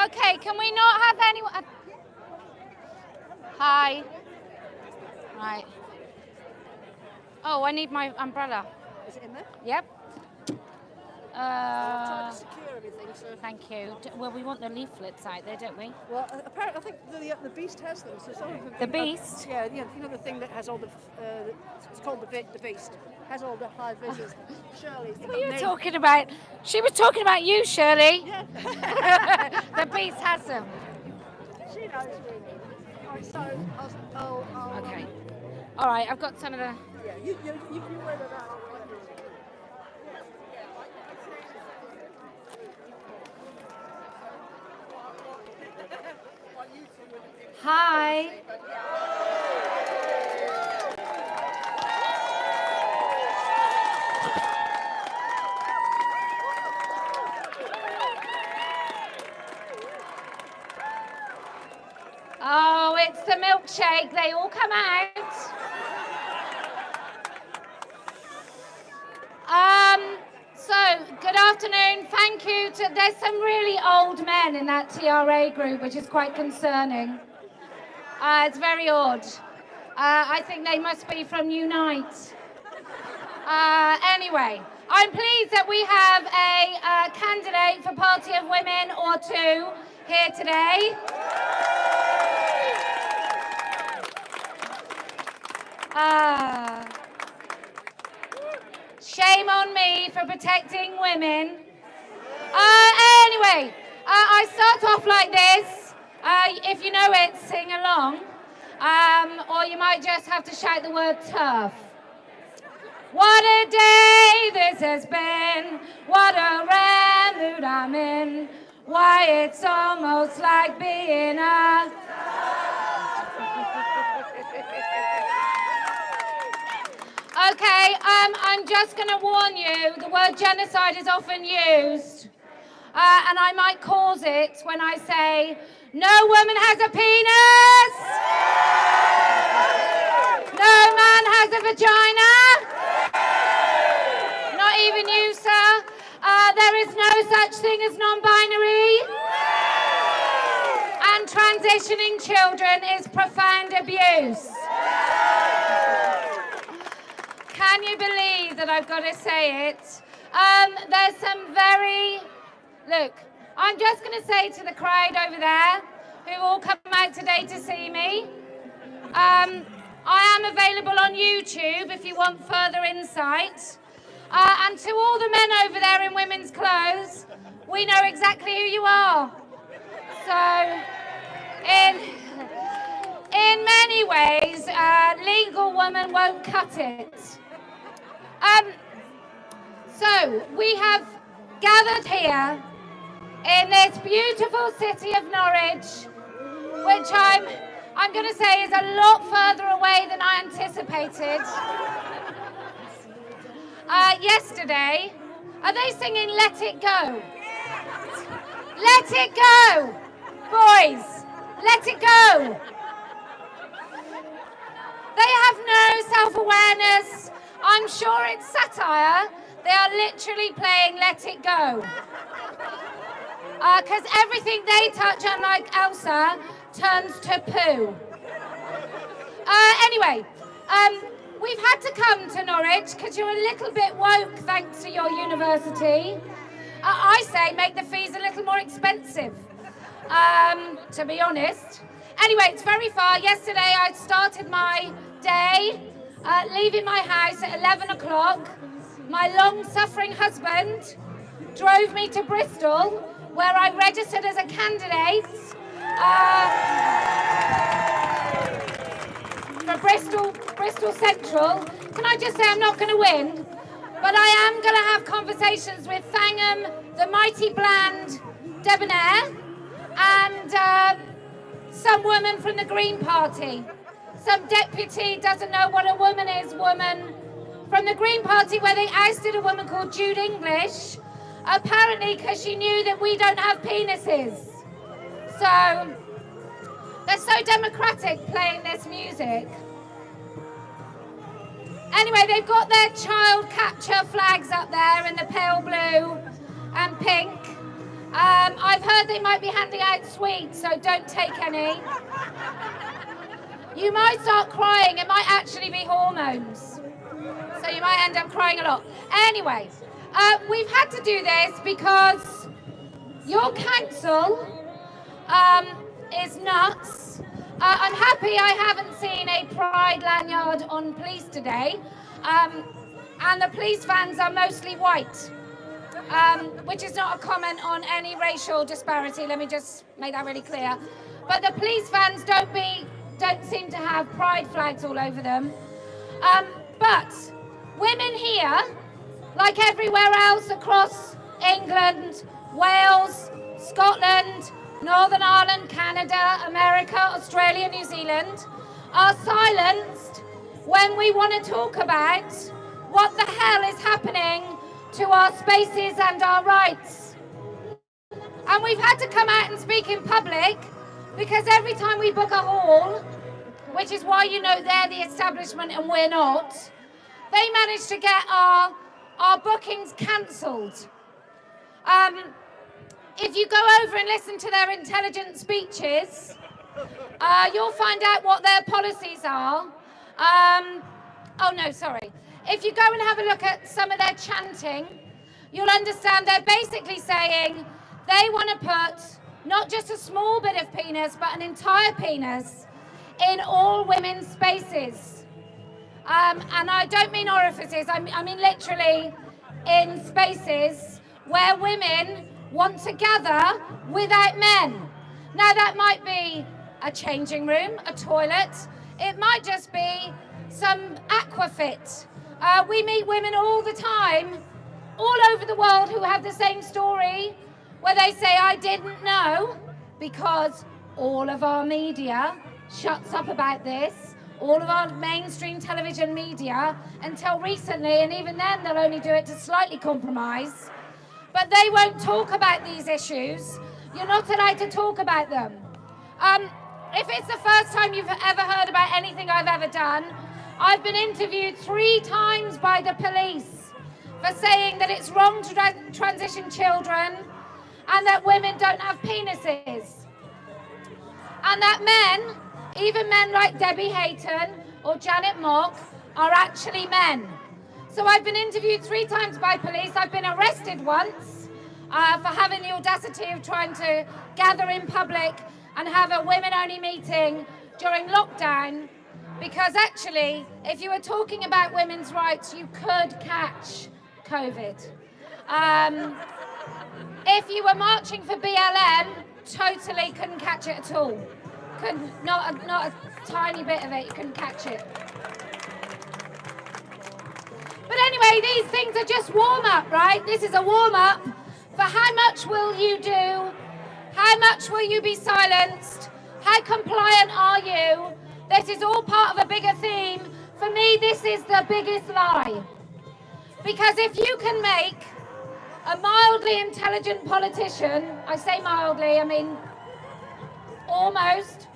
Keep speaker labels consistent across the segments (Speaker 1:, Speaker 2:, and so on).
Speaker 1: Okay, can we not have anyone? Hi. Right. Oh, I need my umbrella.
Speaker 2: Is it in there?
Speaker 1: Yep.
Speaker 2: I'm trying to secure everything, so...
Speaker 1: Thank you. Well, we want the leaflets out there, don't we?
Speaker 2: Well, apparently, I think the Beast has them. So some of them,
Speaker 1: The Beast?
Speaker 2: yeah, you know the thing that has all the... it's called the Beast. Has all the high visions. Shirley.
Speaker 1: What are you talking about? She was talking about you, Shirley.
Speaker 2: Yeah.
Speaker 1: The Beast has them.
Speaker 2: She knows me. Right, so, I'll
Speaker 1: Okay. All right, I've got some of the...
Speaker 2: Yeah, you wear that out.
Speaker 1: Hi. Oh, it's the milkshake. They all come out. So, good afternoon. Thank you to... There's some really old men in that TRA group, which is quite concerning. It's very odd. I think they must be from Unite. Anyway, I'm pleased that we have a candidate for Party of Women or two here today. Shame on me for protecting women. Anyway, I start off like this. If you know it, sing along. Or you might just have to shout the word TERF. What a day this has been. What a rare mood I'm in. Why, it's almost like being a... Okay, I'm just going to warn you, the word genocide is often used, and I might cause it when I say, no woman has a penis, no man has a vagina, not even you, sir. There is no such thing as non-binary, and transitioning children is profound abuse. Can you believe that I've got to say it? There's some very... Look, I'm just going to say to the crowd over there, who all come out today to see me, I am available on YouTube if you want further insight. And to all the men over there in women's clothes, we know exactly who you are. So, in many ways, legal woman won't cut it. So, we have gathered here in this beautiful city of Norwich, which I'm going to say is a lot further away than I anticipated. Yesterday, are they singing Let It Go? Let it go, boys, let it go. They have no self-awareness. I'm sure it's satire. They are literally playing Let It Go. Because everything they touch, unlike Elsa, turns to poo. Anyway, we've had to come to Norwich because you're a little bit woke thanks to your university. I say make the fees a little more expensive, to be honest. Anyway, it's very far. Yesterday I started my day leaving my house at 11 o'clock. My long-suffering husband drove me to Bristol, where I registered as a candidate for Bristol Central. Can I just say I'm not going to win, but I am going to have conversations with Fangham, the mighty bland Debunking, and some woman from the Green Party. Some deputy doesn't know what a woman is, woman from the Green Party, where they ousted a woman called Jude English, apparently because she knew that we don't have penises. So they're so democratic playing this music. Anyway, they've got their child capture flags up there in the pale blue and pink. I've heard heard they might be handing out sweets, so don't take any. You might start crying. It might actually be hormones. So you might end up crying a lot. Anyway, we've had to do this because your council is nuts. I'm happy I haven't seen a pride lanyard on police today. And the police vans are mostly white, which is not a comment on any racial disparity. Let me just make that really clear. But the police vans don't seem to have pride flags all over them. But women here, like everywhere else across England, Wales, Scotland, Northern Ireland, Canada, America, Australia, New Zealand, are silenced when we want to talk about what the hell is happening to our spaces and our rights. And we've had to come out and speak in public because every time we book a hall, which is why you know they're the establishment and we're not, they manage to get our bookings cancelled. If you go over and listen to their intelligent speeches, you'll find out what their policies are. Oh no, sorry. If you go and have a look at some of their chanting, you'll understand they're basically saying they want to put not just a small bit of penis, but an entire penis in all women's spaces. And I don't mean orifices, I mean literally in spaces where women want to gather without men. Now that might be a changing room, a toilet, it might just be some aquafit. We meet women all the time, all over the world, who have the same story, where they say, I didn't know, because all of our media shuts up about this, all of our mainstream television media, until recently, and even then they'll only do it to slightly compromise, but they won't talk about these issues. You're not allowed to talk about them. If it's the first time you've ever heard about anything I've ever done, I've been interviewed 3 times by the police for saying that it's wrong to transition children and that women don't have penises. And that men, even men like Debbie Hayton or Janet Mock, are actually men. So I've been interviewed 3 times by police. I've been arrested once for having the audacity of trying to gather in public and have a women-only meeting during lockdown, because actually, if you were talking about women's rights, you could catch COVID. If you were marching for BLM, totally couldn't catch it at all. Not a tiny bit of it, you couldn't catch it. But anyway, these things are just warm-up, right? This is a warm-up for how much will you do? How much will you be silenced? How compliant are you? This is all part of a bigger theme. For me, this is the biggest lie. Because if you can make a mildly intelligent politician, I say mildly, I mean almost,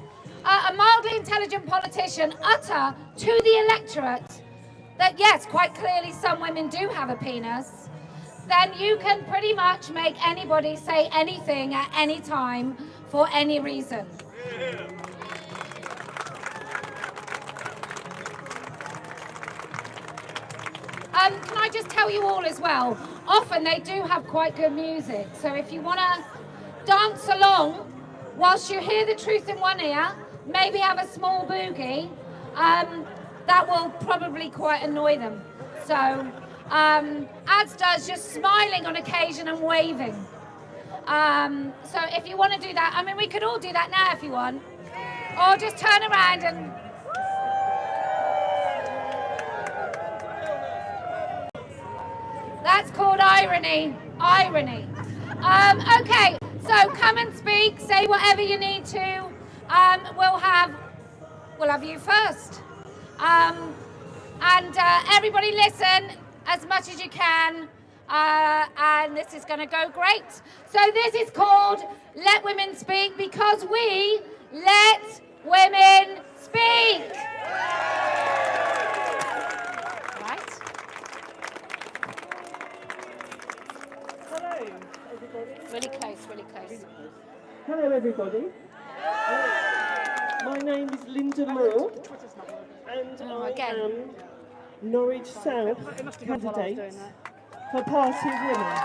Speaker 1: a mildly intelligent politician utter to the electorate that yes, quite clearly some women do have a penis, then you can pretty much make anybody say anything at any time for any reason. Can I just tell you all as well, often they do have quite good music, so if you want to dance along whilst you hear the truth in one ear, maybe have a small boogie, that will probably quite annoy them. So, as does just smiling on occasion and waving. So if you want to do that, I mean, we could all do that now if you want, or just turn around and... That's called irony. Irony. Okay, so come and speak, say whatever you need to. We'll have you first. And everybody listen as much as you can. And this is going to go great. So this is called Let Women Speak, because we let women speak.
Speaker 2: Hello,
Speaker 1: Really close, really close.
Speaker 3: Hello everybody. My name is Linda Moore and I am Norwich South candidate for Party Women.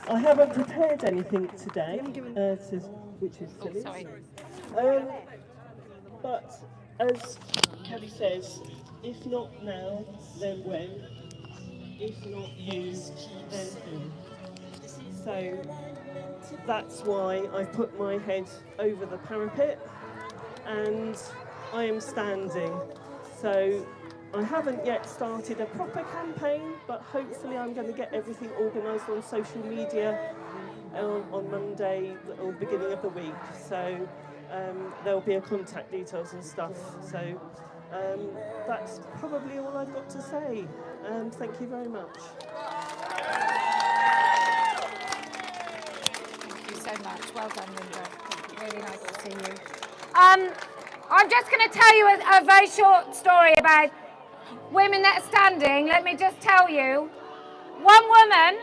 Speaker 3: I haven't prepared anything today, which is silly. But as Kelly says, if not now, then when? If not you, then who? So that's why I put my head over the parapet and I am standing. So I haven't yet started a proper campaign, but hopefully I'm going to get everything organised on social media on Monday or the beginning of the week. So there'll be a contact details and stuff. So that's probably all I've got to say. Thank you very much.
Speaker 1: Thank you so much. Well done, Linda. Really nice to see you. I'm just going to tell you a very short story about women that are standing. Let me just tell you. One woman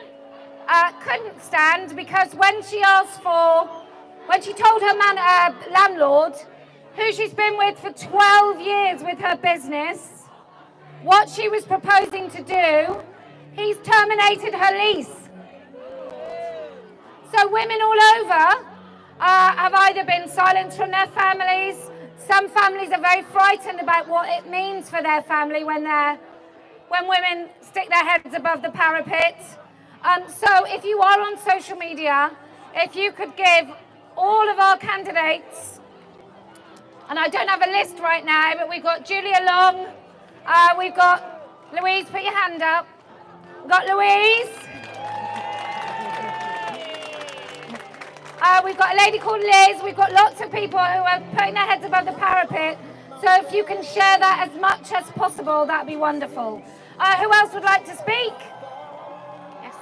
Speaker 1: couldn't stand because when she told her landlord, who she's been with for 12 years with her business, what she was proposing to do, he's terminated her lease. So women all over have either been silenced from their families. Some families are very frightened about what it means for their family when women stick their heads above the parapet. So if you are on social media, if you could give all of our candidates, and I don't have a list right now, but we've got Julia Long, we've got Louise, put your hand up. We've got Louise. We've got a lady called Liz. We've got lots of people who are putting their heads above the parapet. So if you can share that as much as possible, that'd be wonderful. Who else would like to speak? Yes.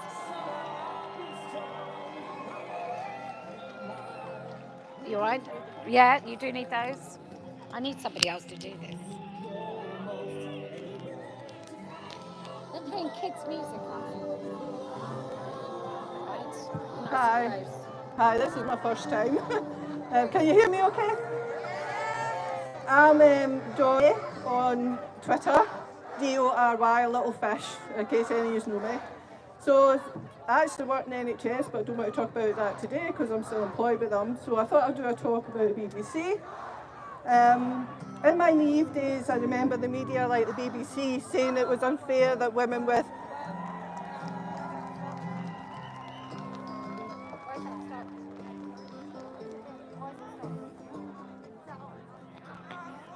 Speaker 1: You all right? Yeah, you do need those. I need somebody else to do this. They're playing kids' music, aren't they? Right.
Speaker 4: Hi. Hi, this is my first time. Can you hear me okay? I'm Joy on Twitter, DORY, Little Fish, in case any of you know me. So I actually work in the NHS, but I don't want to talk about that today because I'm still employed with them. So I thought I'd do a talk about the BBC. In my naive days, I remember the media like the BBC saying it was unfair that women with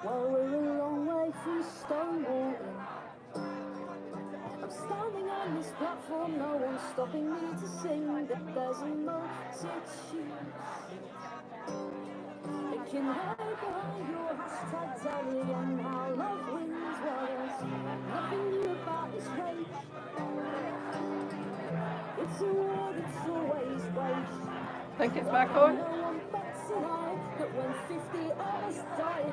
Speaker 5: Well, we're a long way from Stonewall. I'm standing on this platform, no one's stopping me to sing that there's a multitude. It can hide behind your hashtag daily and how love wins. Well, there's nothing new about this rage. It's a war that's always waged.
Speaker 4: I think it's back on.
Speaker 5: No one bets an eye that when 50 of us die,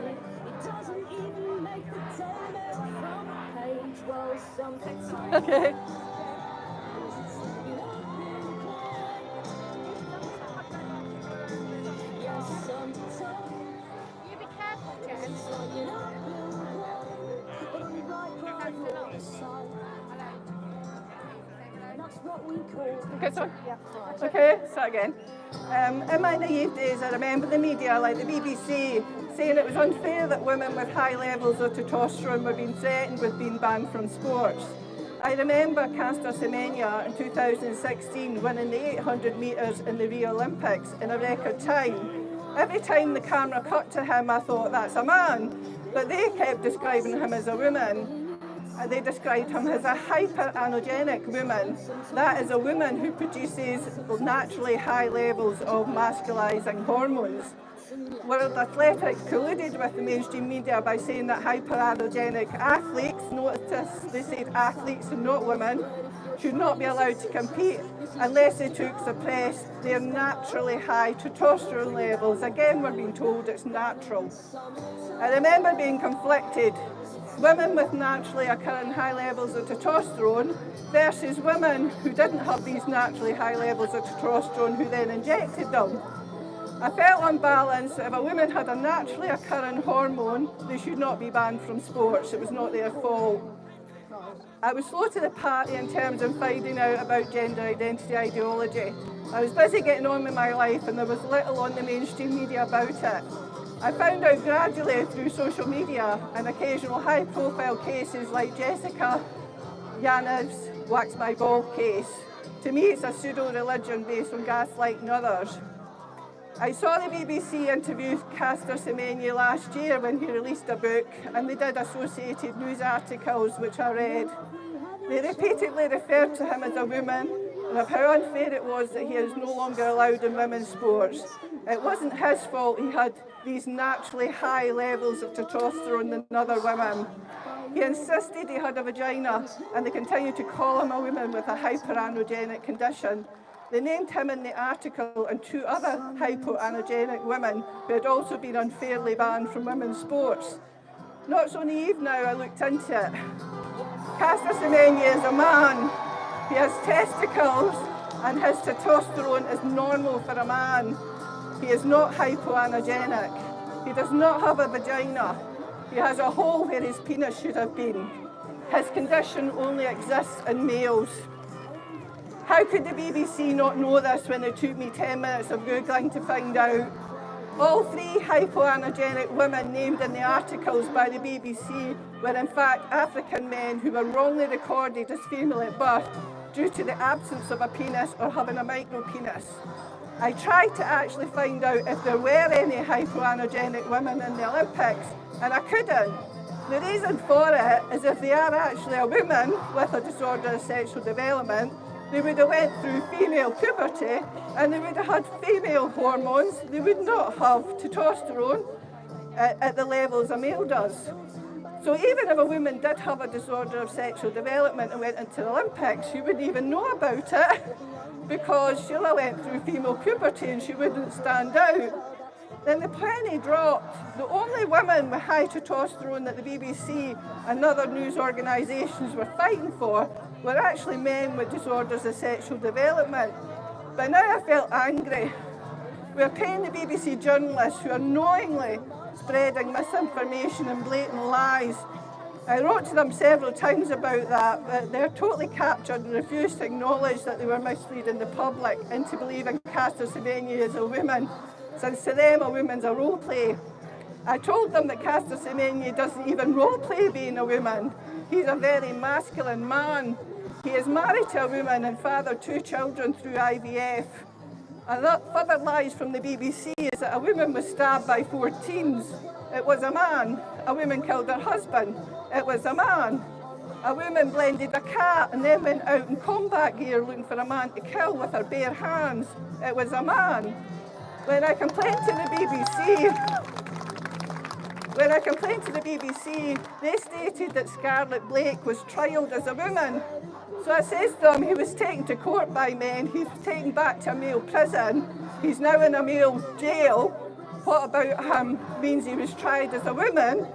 Speaker 5: it doesn't even make the Daily front page. Well, sometimes.
Speaker 4: Okay.
Speaker 5: Yes, sometimes.
Speaker 1: You be careful, Jen.
Speaker 5: But I'm right by your side. That's what we call.
Speaker 4: Okay, sorry. Okay, start again. In my naive days, I remember the media, like the BBC, saying it was unfair that women with high levels of testosterone were being threatened with being banned from sports. I remember Caster Semenya in 2016 winning the 800 metres in the Rio Olympics in a record time. Every time the camera cut to him, I thought, that's a man. But they kept describing him as a woman. They described him as a hyperanogenic woman. That is a woman who produces naturally high levels of masculising hormones. World Athletics colluded with the mainstream media by saying that hyperanogenic athletes, notice they said athletes and not women, should not be allowed to compete unless they took suppress their naturally high testosterone levels. Again, we're being told it's natural. I remember being conflicted women with naturally occurring high levels of testosterone versus women who didn't have these naturally high levels of testosterone who then injected them. I felt on balance that if a woman had a naturally occurring hormone, they should not be banned from sports. It was not their fault. I was slow to the party in terms of finding out about gender identity ideology. I was busy getting on with my life and there was little on the mainstream media about it. I found out gradually through social media and occasional high-profile cases like Jessica Yanev's Wax My Ball case. To me, it's a pseudo-religion based on gaslighting others. I saw the BBC interview Caster Semenya last year when he released a book, and they did associated news articles which I read. They repeatedly referred to him as a woman and of how unfair it was that he is no longer allowed in women's sports. It wasn't his fault he had these naturally high levels of testosterone than other women. He insisted he had a vagina, and they continued to call him a woman with a hyperandrogenic condition. They named him in the article and 2 other hypoandrogenic women who had also been unfairly banned from women's sports. Not so naive now, I looked into it. Caster Semenya is a man. He has testicles and his testosterone is normal for a man. He is not hypoandrogenic. He does not have a vagina. He has a hole where his penis should have been. His condition only exists in males. How could the BBC not know this when it took me 10 minutes of Googling to find out? All 3 hypoandrogenic women named in the articles by the BBC were in fact African men who were wrongly recorded as female at birth due to the absence of a penis or having a micropenis. I tried to actually find out if there were any hypoandrogenic women in the Olympics, and I couldn't. The reason for it is if they are actually a woman with a disorder of sexual development, they would have went through female puberty and they would have had female hormones. They would not have testosterone at the levels a male does. So even if a woman did have a disorder of sexual development and went into the Olympics, she wouldn't even know about it because she'll have went through female puberty and she wouldn't stand out. Then the penny dropped. The only women with high testosterone that the BBC and other news organisations were fighting for were actually men with disorders of sexual development. But now I felt angry. We're paying the BBC journalists who are knowingly spreading misinformation and blatant lies. I wrote to them several times about that, but they're totally captured and refuse to acknowledge that they were misleading the public into believing Caster Semenya is a woman, since to them a woman's a role play. I told them that Caster Semenya doesn't even role play being a woman. He's a very masculine man. He is married to a woman and fathered 2 children through IVF. And that further lies from the BBC is that a woman was stabbed by 4 teens. It was a man. A woman killed her husband. It was a man. A woman blended a cat and then went out in combat gear looking for a man to kill with her bare hands. It was a man. When I complained to the BBC, they stated that Scarlett Blake was trialled as a woman. So I says to them, he was taken to court by men, he was taken back to a male prison, he's now in a male jail. What about him means he was tried as a woman?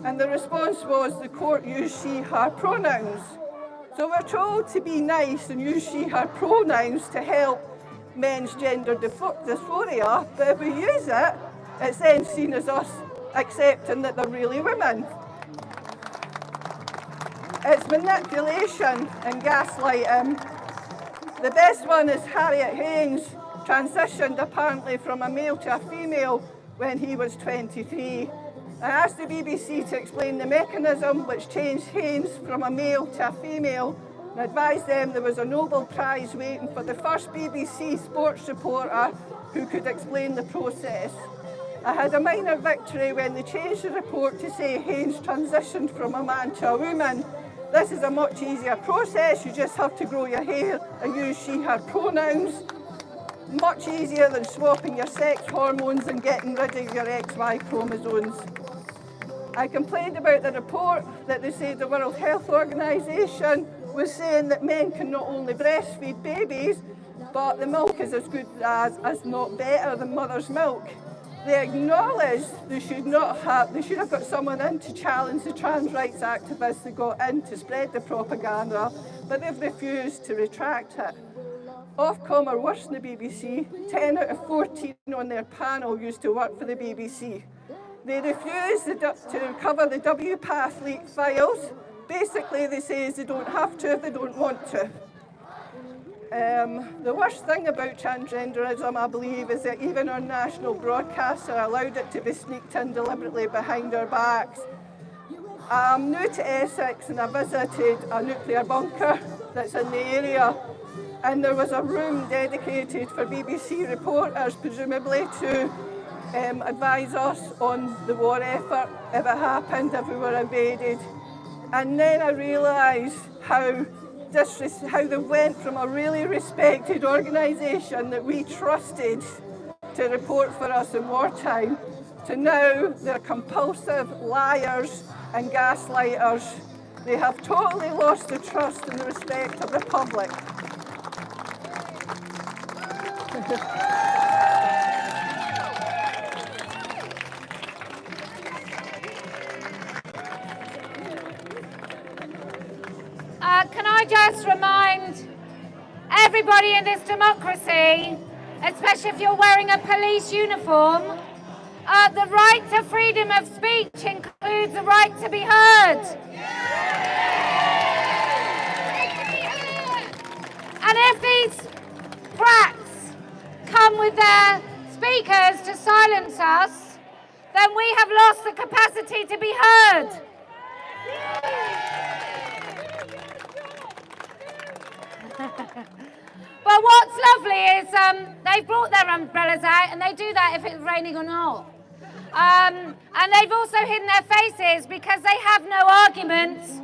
Speaker 4: And the response was the court used she, her pronouns. So we're told to be nice and use she, her pronouns to help men's gender dysphoria, but if we use it, it's then seen as us accepting that they're really women. It's manipulation and gaslighting. The best one is Harriet Haynes, transitioned apparently from a male to a female when he was 23. I asked the BBC to explain the mechanism which changed Haynes from a male to a female and advised them there was a Nobel Prize waiting for the first BBC sports reporter who could explain the process. I had a minor victory when they changed the report to say Haynes transitioned from a man to a woman. This is a much easier process. You just have to grow your hair and use she, her pronouns. Much easier than swapping your sex hormones and getting rid of your XY chromosomes. I complained about the report that they say the World Health Organization was saying that men can not only breastfeed babies, but the milk is as good as not better than mother's milk. They acknowledge they should have got someone in to challenge the trans rights activists that got in to spread the propaganda, but they've refused to retract it. Ofcom are worse than the BBC. 10 out of 14 on their panel used to work for the BBC. They refuse to cover the WPATH leak files. Basically, they say they don't have to if they don't want to. The worst thing about transgenderism, I believe, is that even our national broadcaster allowed it to be sneaked in deliberately behind our backs. I'm new to Essex and I visited a nuclear bunker that's in the area, and there was a room dedicated for BBC reporters, presumably to advise us on the war effort if it happened, if we were invaded. And then I realised how they went from a really respected organisation that we trusted to report for us in wartime to now they're compulsive liars and gaslighters. They have totally lost the trust and the respect of the public.
Speaker 1: Can I just remind everybody in this democracy, especially if you're wearing a police uniform, the right to freedom of speech includes the right to be heard. And if these brats come with their speakers to silence us, then we have lost the capacity to be heard. But what's lovely is they've brought their umbrellas out, and they do that if it's raining or not. And they've also hidden their faces because they have no arguments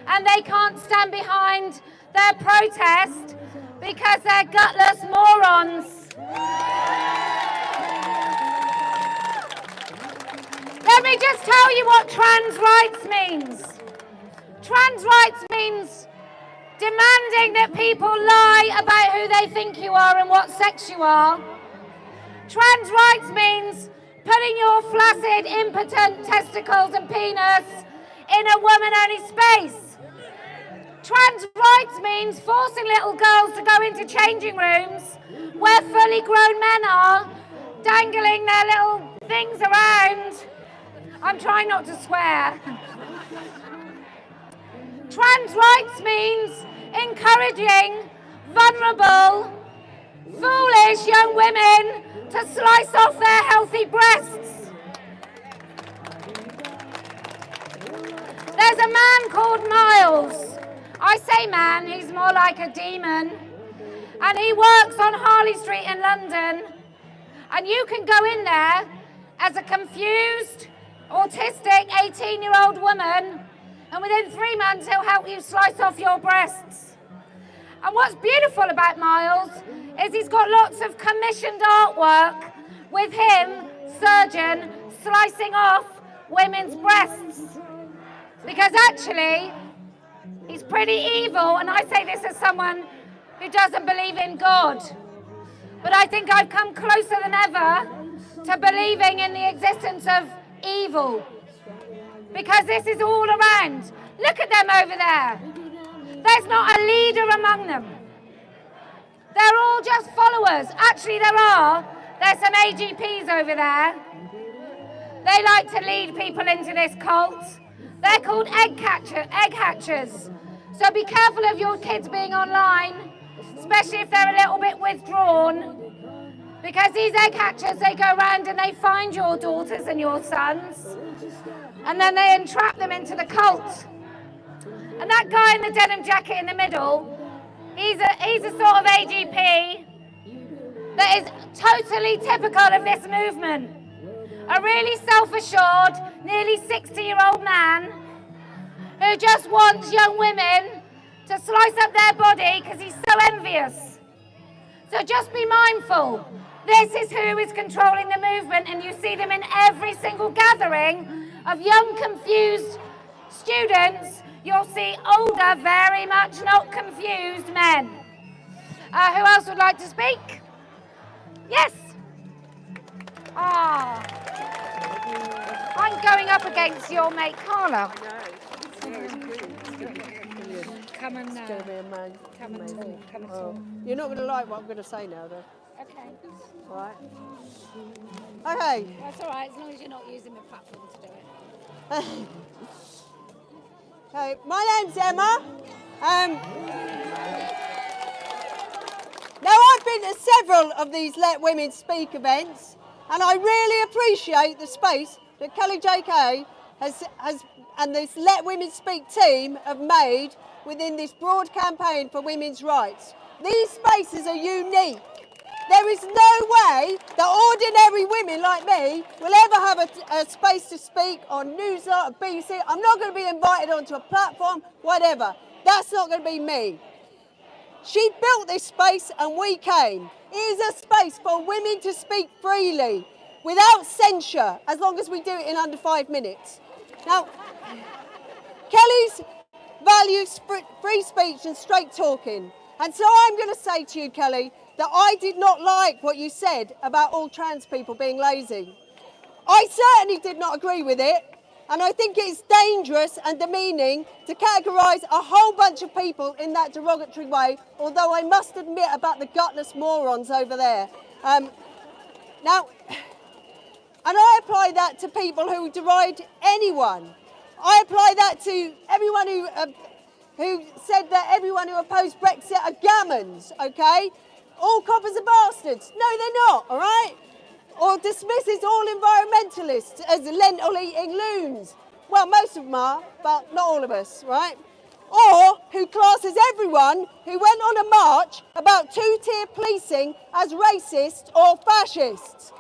Speaker 1: and they can't stand behind their protest because they're gutless morons. Let me just tell you what trans rights means. Trans rights means demanding that people lie about who they think you are and what sex you are. Trans rights means putting your flaccid, impotent testicles and penis in a woman-only space. Trans rights means forcing little girls to go into changing rooms where fully grown men are, dangling their little things around. I'm trying not to swear. Trans rights means encouraging vulnerable, foolish young women to slice off their healthy breasts. There's a man called Miles. I say man, he's more like a demon. And he works on Harley Street in London. And you can go in there as a confused, autistic 18-year-old woman, and within 3 months he'll help you slice off your breasts. And what's beautiful about Miles is he's got lots of commissioned artwork with him, surgeon, slicing off women's breasts. Because actually, he's pretty evil, and I say this as someone who doesn't believe in God. But I think I've come closer than ever to believing in the existence of evil. Because this is all around. Look at them over there. There's not a leader among them. They're all just followers. Actually, there's some AGPs over there. They like to lead people into this cult. They're called egg hatchers. So be careful of your kids being online, especially if they're a little bit withdrawn. Because these egg hatchers, they go around and they find your daughters and your sons, and then they entrap them into the cult. And that guy in the denim jacket in the middle, he's a sort of AGP that is totally typical of this movement. A really self-assured, nearly 60-year-old man who just wants young women to slice up their body because he's so envious. So just be mindful. This is who is controlling the movement, and you see them in every single gathering of young, confused students. You'll see older, very much not confused men. Who else would like to speak? Yes. Ah. I'm going up against your mate Carla. Come and
Speaker 2: It's going to be a man.
Speaker 1: come and talk. Come and talk.
Speaker 2: You're not going to like what I'm going to say now, though.
Speaker 1: Okay.
Speaker 2: All right. Okay.
Speaker 1: That's all right, as long as you're not using the platform to do it.
Speaker 2: Okay. My name's Emma. Now, I've been to several of these Let Women Speak events, and I really appreciate the space that Kellie-Jay Keen has and this Let Women Speak team have made within this broad campaign for women's rights. These spaces are unique. There is no way that ordinary women like me will ever have a space to speak on News or BBC. I'm not going to be invited onto a platform, whatever. That's not going to be me. She built this space and we came. It is a space for women to speak freely, without censure, as long as we do it in under 5 minutes. Now, Kellie's values free speech and straight talking. And so I'm going to say to you, Kellie, that I did not like what you said about all trans people being lazy. I certainly did not agree with it, and I think it's dangerous and demeaning to categorise a whole bunch of people in that derogatory way, although I must admit about the gutless morons over there. Now, and I apply that to people who deride anyone. I apply that to everyone who said that everyone who opposed Brexit are gammons, okay? All coppers are bastards. No, they're not, all right? Or dismisses all environmentalists as lentil-eating loons. Well, most of them are, but not all of us, right? Or who classes everyone who went on a march about two-tier policing as racist or fascists.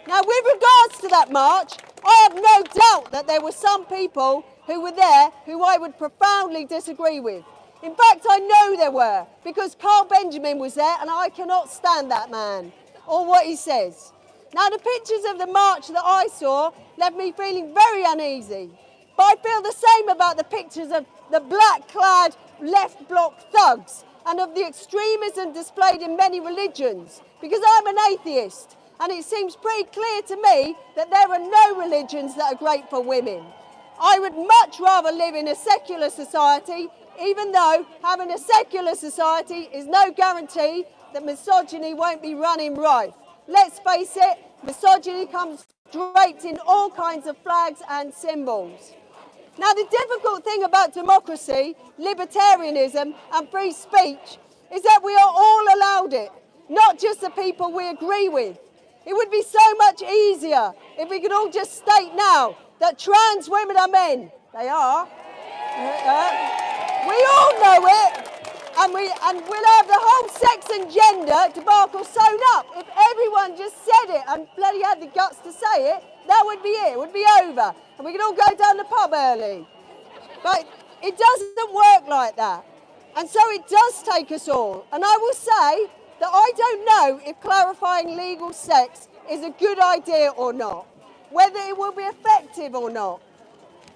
Speaker 2: Now, with regards to that march, I have no doubt that there were some people who were there who I would profoundly disagree with. In fact, I know there were, because Carl Benjamin was there and I cannot stand that man or what he says. Now, the pictures of the march that I saw left me feeling very uneasy. But I feel the same about the pictures of the black-clad left bloc thugs and of the extremism displayed in many religions, because I'm an atheist and it seems pretty clear to me that there are no religions that are great for women. I would much rather live in a secular society, even though having a secular society is no guarantee that misogyny won't be running rife. Let's face it, misogyny comes draped in all kinds of flags and symbols. Now, the difficult thing about democracy, libertarianism and free speech is that we are all allowed it, not just the people we agree with. It would be so much easier if we could all just state now that trans women are men. They are. We all know it. And we'll have the whole sex and gender debacle sewn up. If everyone just said it and bloody had the guts to say it, that would be it. It would be over. And we could all go down the pub early. But it doesn't work like that. And so it does take us all. And I will say that I don't know if clarifying legal sex is a good idea or not, whether it will be effective or not,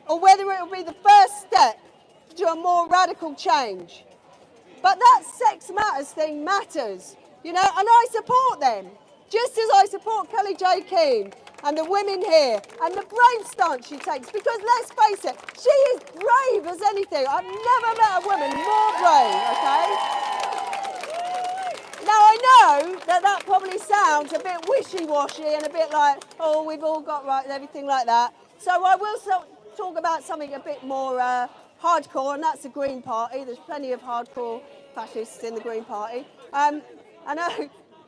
Speaker 2: or whether it will be the first step to a more radical change. But that sex matters thing matters, you know, and I support them, just as I support Kellie-Jay Keen and the women here and the brave stance she takes, because let's face it, she is brave as anything. I've never met a woman more brave, okay? Now, I know that probably sounds a bit wishy-washy and a bit like, oh, we've all got rights and everything like that. So I will talk about something a bit more hardcore, and that's the Green Party. There's plenty of hardcore fascists in the Green Party. I know,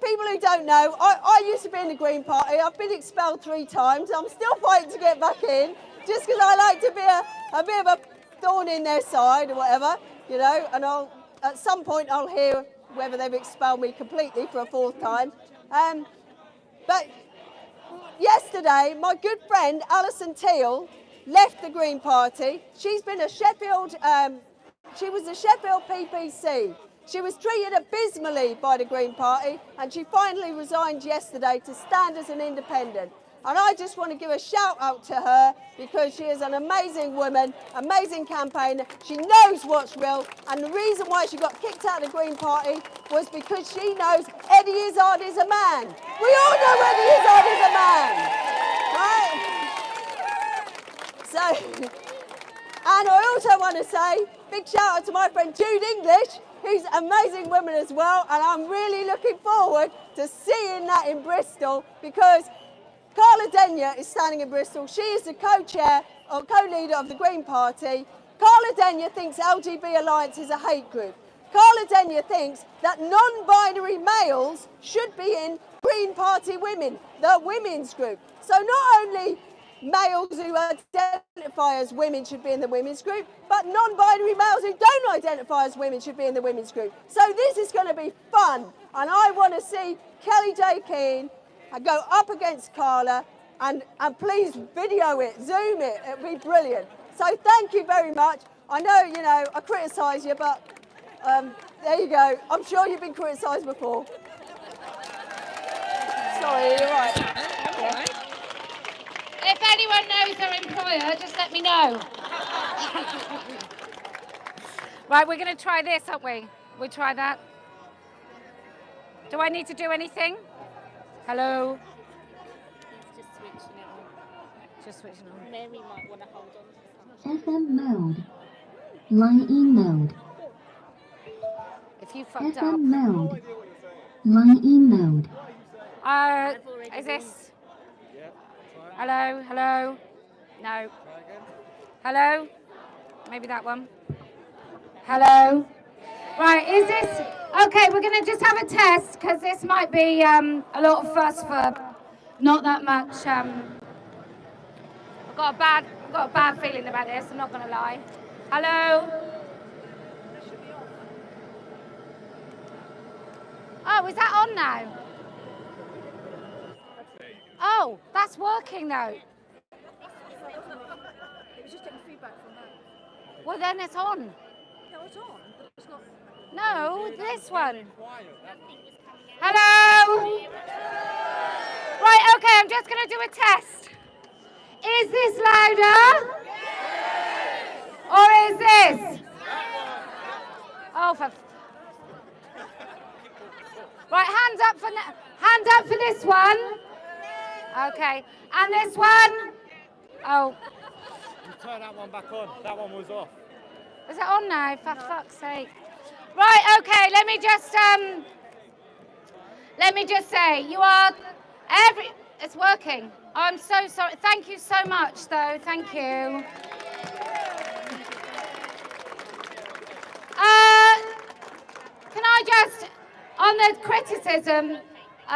Speaker 2: people who don't know, I used to be in the Green Party. I've been expelled 3 times. I'm still fighting to get back in, just because I like to be a bit of a thorn in their side or whatever, you know, and at some point I'll hear whether they've expelled me completely for a 4th time. But yesterday, my good friend Alison Teal left the Green Party. She's been a Sheffield, she was a Sheffield PPC. She was treated abysmally by the Green Party and she finally resigned yesterday to stand as an independent. And I just want to give a shout out to her because she is an amazing woman, amazing campaigner. She knows what's real. And the reason why she got kicked out of the Green Party was because she knows Eddie Izzard is a man. We all know Eddie Izzard is a man, right? So, and I also want to say, big shout out to my friend Jude English, who's an amazing woman as well. And I'm really looking forward to seeing that in Bristol because Carla Denyer is standing in Bristol. She is the co-chair or co-leader of the Green Party. Carla Denyer thinks LGB Alliance is a hate group. Carla Denyer thinks that non-binary males should be in Green Party Women, the women's group. So not only males who identify as women should be in the women's group, but non-binary males who don't identify as women should be in the women's group. So this is going to be fun. And I want to see Kellie-Jay Keen go up against Carla and please video it, zoom it, it'd be brilliant. So thank you very much. I know, I criticise you, but there you go. I'm sure you've been criticised before. Sorry, you're right. Yeah.
Speaker 1: If anyone knows their employer, just let me know. Right, we're going to try this, aren't we? We'll try that. Do I need to do anything? Hello?
Speaker 5: Just switching it on.
Speaker 1: Just switching on.
Speaker 5: Mary might want to hold on to something.
Speaker 6: FM mode. Line E mode.
Speaker 1: If you fucked
Speaker 6: FM
Speaker 1: up.
Speaker 6: mode. Line E mode.
Speaker 1: Is this? Hello? Hello? No. Hello? Maybe that one. Hello? Right, is this? Okay, we're going to just have a test because this might be a lot of fuss for not that much. I've got a bad feeling about this, I'm not going to lie. Hello? Oh, is that on now? Oh, that's working though.
Speaker 4: It was just getting feedback from that.
Speaker 1: Well, then it's on.
Speaker 4: No, it's on, but it's not.
Speaker 1: No, this one. Hello? Right, okay, I'm just going to do a test. Is this louder? Or is this? Oh, for... Right, hands up for this one. Okay, and this one? Oh.
Speaker 7: You turn that one back on. That one was off.
Speaker 1: Is it on now? For fuck's sake. Right, okay, let me just say, you are it's working. I'm so sorry. Thank you so much, though. Thank you. Can I just, on the criticism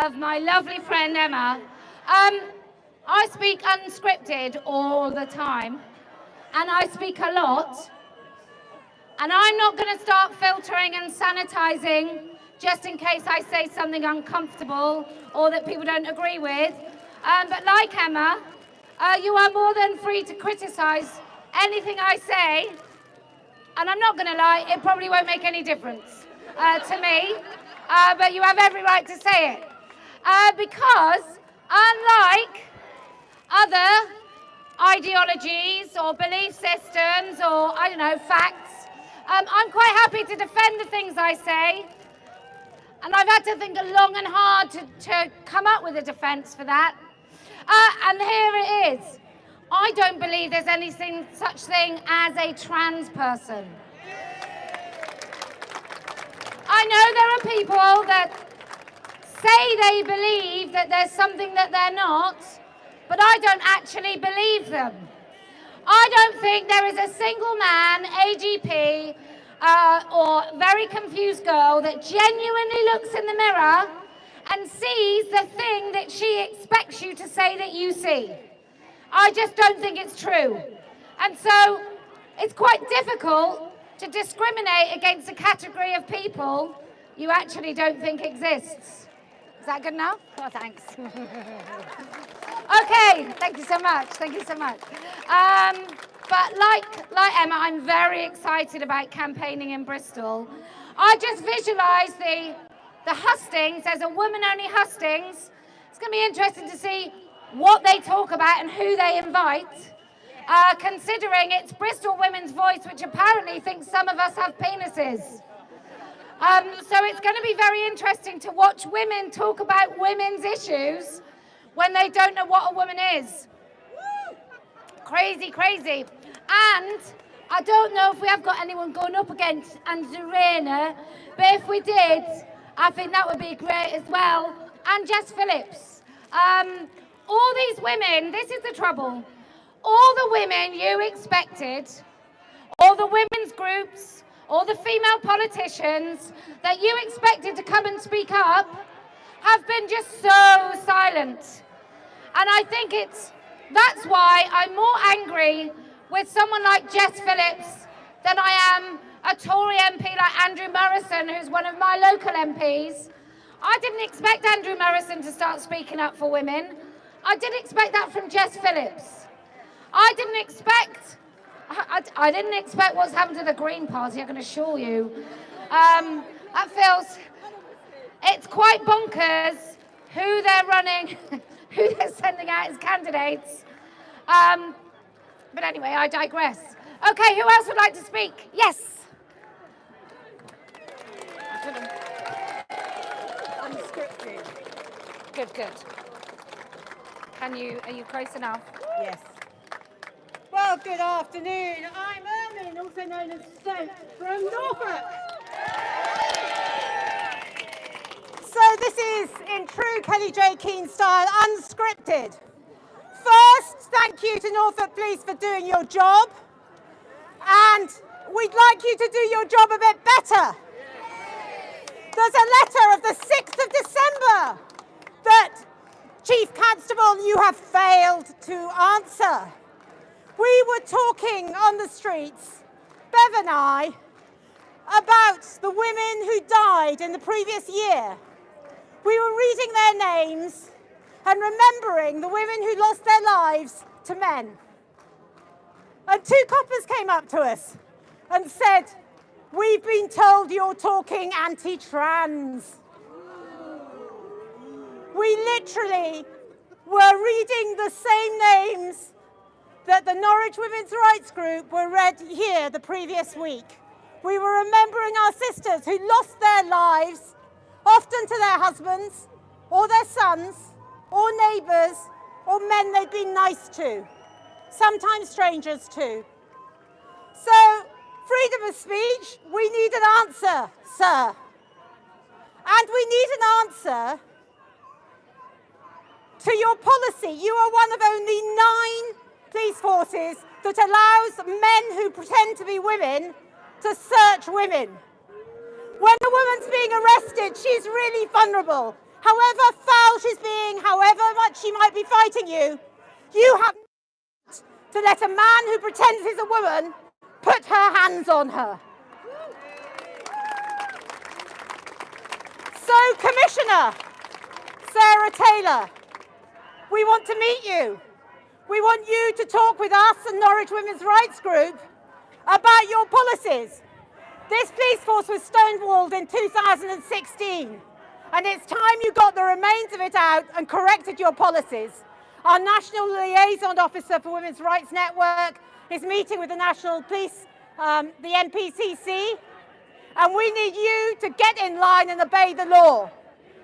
Speaker 1: of my lovely friend Emma, I speak unscripted all the time, and I speak a lot. And I'm not going to start filtering and sanitizing just in case I say something uncomfortable or that people don't agree with. But like Emma, you are more than free to criticize anything I say. And I'm not going to lie, it probably won't make any difference to me. But you have every right to say it. Because unlike other ideologies or belief systems or, I don't know, facts, I'm quite happy to defend the things I say, and I've had to think long and hard to come up with a defence for that. And here it is. I don't believe there's anything such thing as a trans person. I know there are people that say they believe that there's something that they're not, but I don't actually believe them. I don't think there is a single man, AGP, or very confused girl that genuinely looks in the mirror and sees the thing that she expects you to say that you see. I just don't think it's true. And so it's quite difficult to discriminate against a category of people you actually don't think exists. Is that good enough? Oh, thanks. Okay, thank you so much. Thank you so much. But like Emma, I'm very excited about campaigning in Bristol. I just visualised the hustings. There's a woman-only hustings. It's going to be interesting to see what they talk about and who they invite, considering it's Bristol Women's Voice, which apparently thinks some of us have penises. So it's going to be very interesting to watch women talk about women's issues when they don't know what a woman is. Crazy, crazy. And I don't know if we have got anyone going up against Angelina, but if we did, I think that would be great as well. And Jess Phillips. All these women, this is the trouble. All the women you expected, all the women's groups, all the female politicians that you expected to come and speak up have been just so silent. And I think that's why I'm more angry with someone like Jess Phillips than I am a Tory MP like Andrew Morrison, who's one of my local MPs. I didn't expect Andrew Morrison to start speaking up for women. I didn't expect that from Jess Phillips. I didn't expect what's happened to the Green Party, I can assure you. It's quite bonkers who they're running, who they're sending out as candidates. But anyway, I digress. Okay, who else would like to speak? Yes.
Speaker 8: Unscripted.
Speaker 1: Good. Are you close enough?
Speaker 8: Yes. Well, good afternoon. I'm Ermin, also known as Stoke, from Norfolk. So this is, in true Kellie-Jay Keen style, unscripted. First, thank you to Norfolk Police for doing your job. And we'd like you to do your job a bit better. There's a letter of the 6th of December that, Chief Constable, you have failed to answer. We were talking on the streets, Bev and I, about the women who died in the previous year. We were reading their names and remembering the women who lost their lives to men. And 2 coppers came up to us and said, "We've been told you're talking anti-trans." We literally were reading the same names that the Norwich Women's Rights Group were read here the previous week. We were remembering our sisters who lost their lives, often to their husbands, or their sons, or neighbours, or men they'd been nice to, sometimes strangers too. So, freedom of speech, we need an answer, sir. And we need an answer to your policy. You are one of only 9 police forces that allows men who pretend to be women to search women. When a woman's being arrested, she's really vulnerable. However foul she's being, however much she might be fighting you, you have to let a man who pretends he's a woman put her hands on her. So, Commissioner Sarah Taylor, we want to meet you. We want you to talk with us and Norwich Women's Rights Group about your policies. This police force was stonewalled in 2016, and it's time you got the remains of it out and corrected your policies. Our National Liaison Officer for Women's Rights Network is meeting with the National Police, the NPCC, and we need you to get in line and obey the law.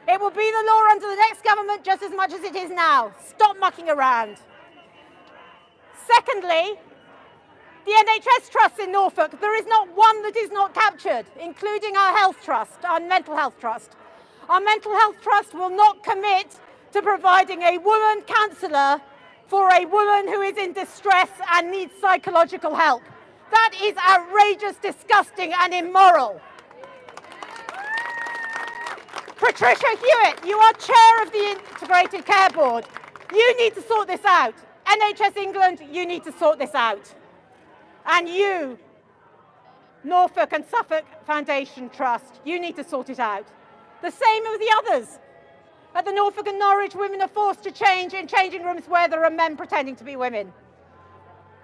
Speaker 8: It will be the law under the next government just as much as it is now. Stop mucking around. Secondly, the NHS trusts in Norfolk, there is not one that is not captured, including our health trust, our mental health trust. Our mental health trust will not commit to providing a woman counsellor for a woman who is in distress and needs psychological help. That is outrageous, disgusting and immoral. Patricia Hewitt, you are chair of the Integrated Care Board. You need to sort this out. NHS England, you need to sort this out. And you, Norfolk and Suffolk Foundation Trust, you need to sort it out. The same with the others. At the Norfolk and Norwich, women are forced to change in changing rooms where there are men pretending to be women.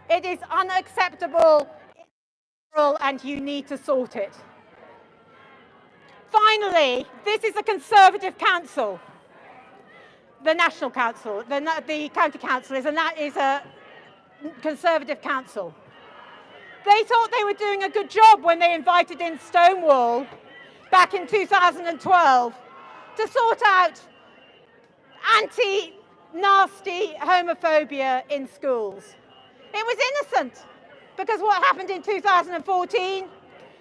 Speaker 8: It is unacceptable, and you need to sort it. Finally, this is a Conservative council. the National Council, the County Council is, and that is a Conservative council. They thought they were doing a good job when they invited in Stonewall back in 2012 to sort out anti-nasty homophobia in schools. It was innocent, because what happened in 2014,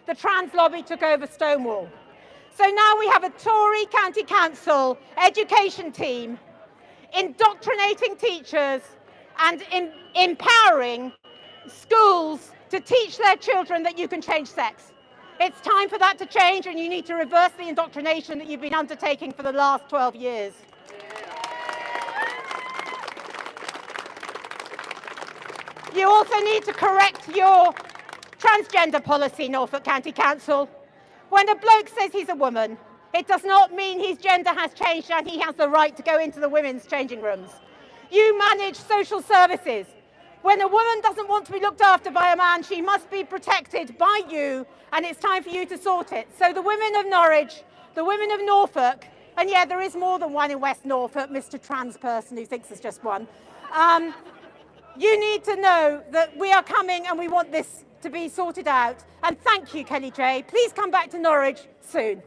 Speaker 8: the trans lobby took over Stonewall. So now we have a Tory County Council education team indoctrinating teachers and empowering schools to teach their children that you can change sex. It's time for that to change, and you need to reverse the indoctrination that you've been undertaking for the last 12 years. You also need to correct your transgender policy, Norfolk County Council. When a bloke says he's a woman, it does not mean his gender has changed and he has the right to go into the women's changing rooms. You manage social services. When a woman doesn't want to be looked after by a man, she must be protected by you, and it's time for you to sort it. So the women of Norwich, the women of Norfolk, and yeah, there is more than one in West Norfolk, Mr. Trans person who thinks there's just one. You need to know that we are coming and we want this to be sorted out. And thank you, Kellie-Jay. Please come back to Norwich soon.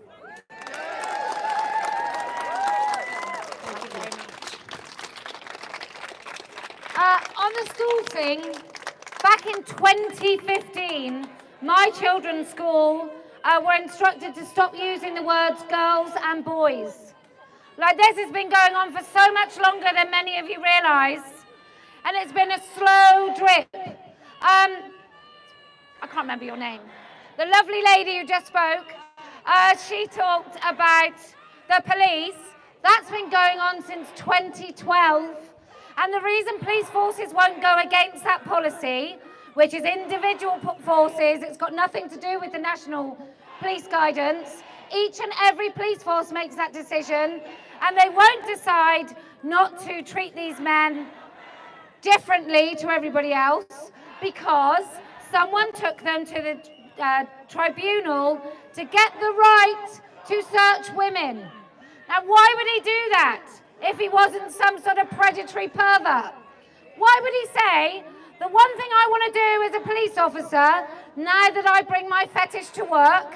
Speaker 1: On the school thing, back in 2015, my children's school were instructed to stop using the words girls and boys. Like, this has been going on for so much longer than many of you realise, and it's been a slow drip. I can't remember your name. The lovely lady who just spoke, she talked about the police. That's been going on since 2012. And the reason police forces won't go against that policy, which is individual forces, it's got nothing to do with the national police guidance. Each and every police force makes that decision, and they won't decide not to treat these men differently to everybody else because someone took them to the tribunal to get the right to search women. Now, why would he do that if he wasn't some sort of predatory pervert? Why would he say, the one thing I want to do as a police officer, now that I bring my fetish to work,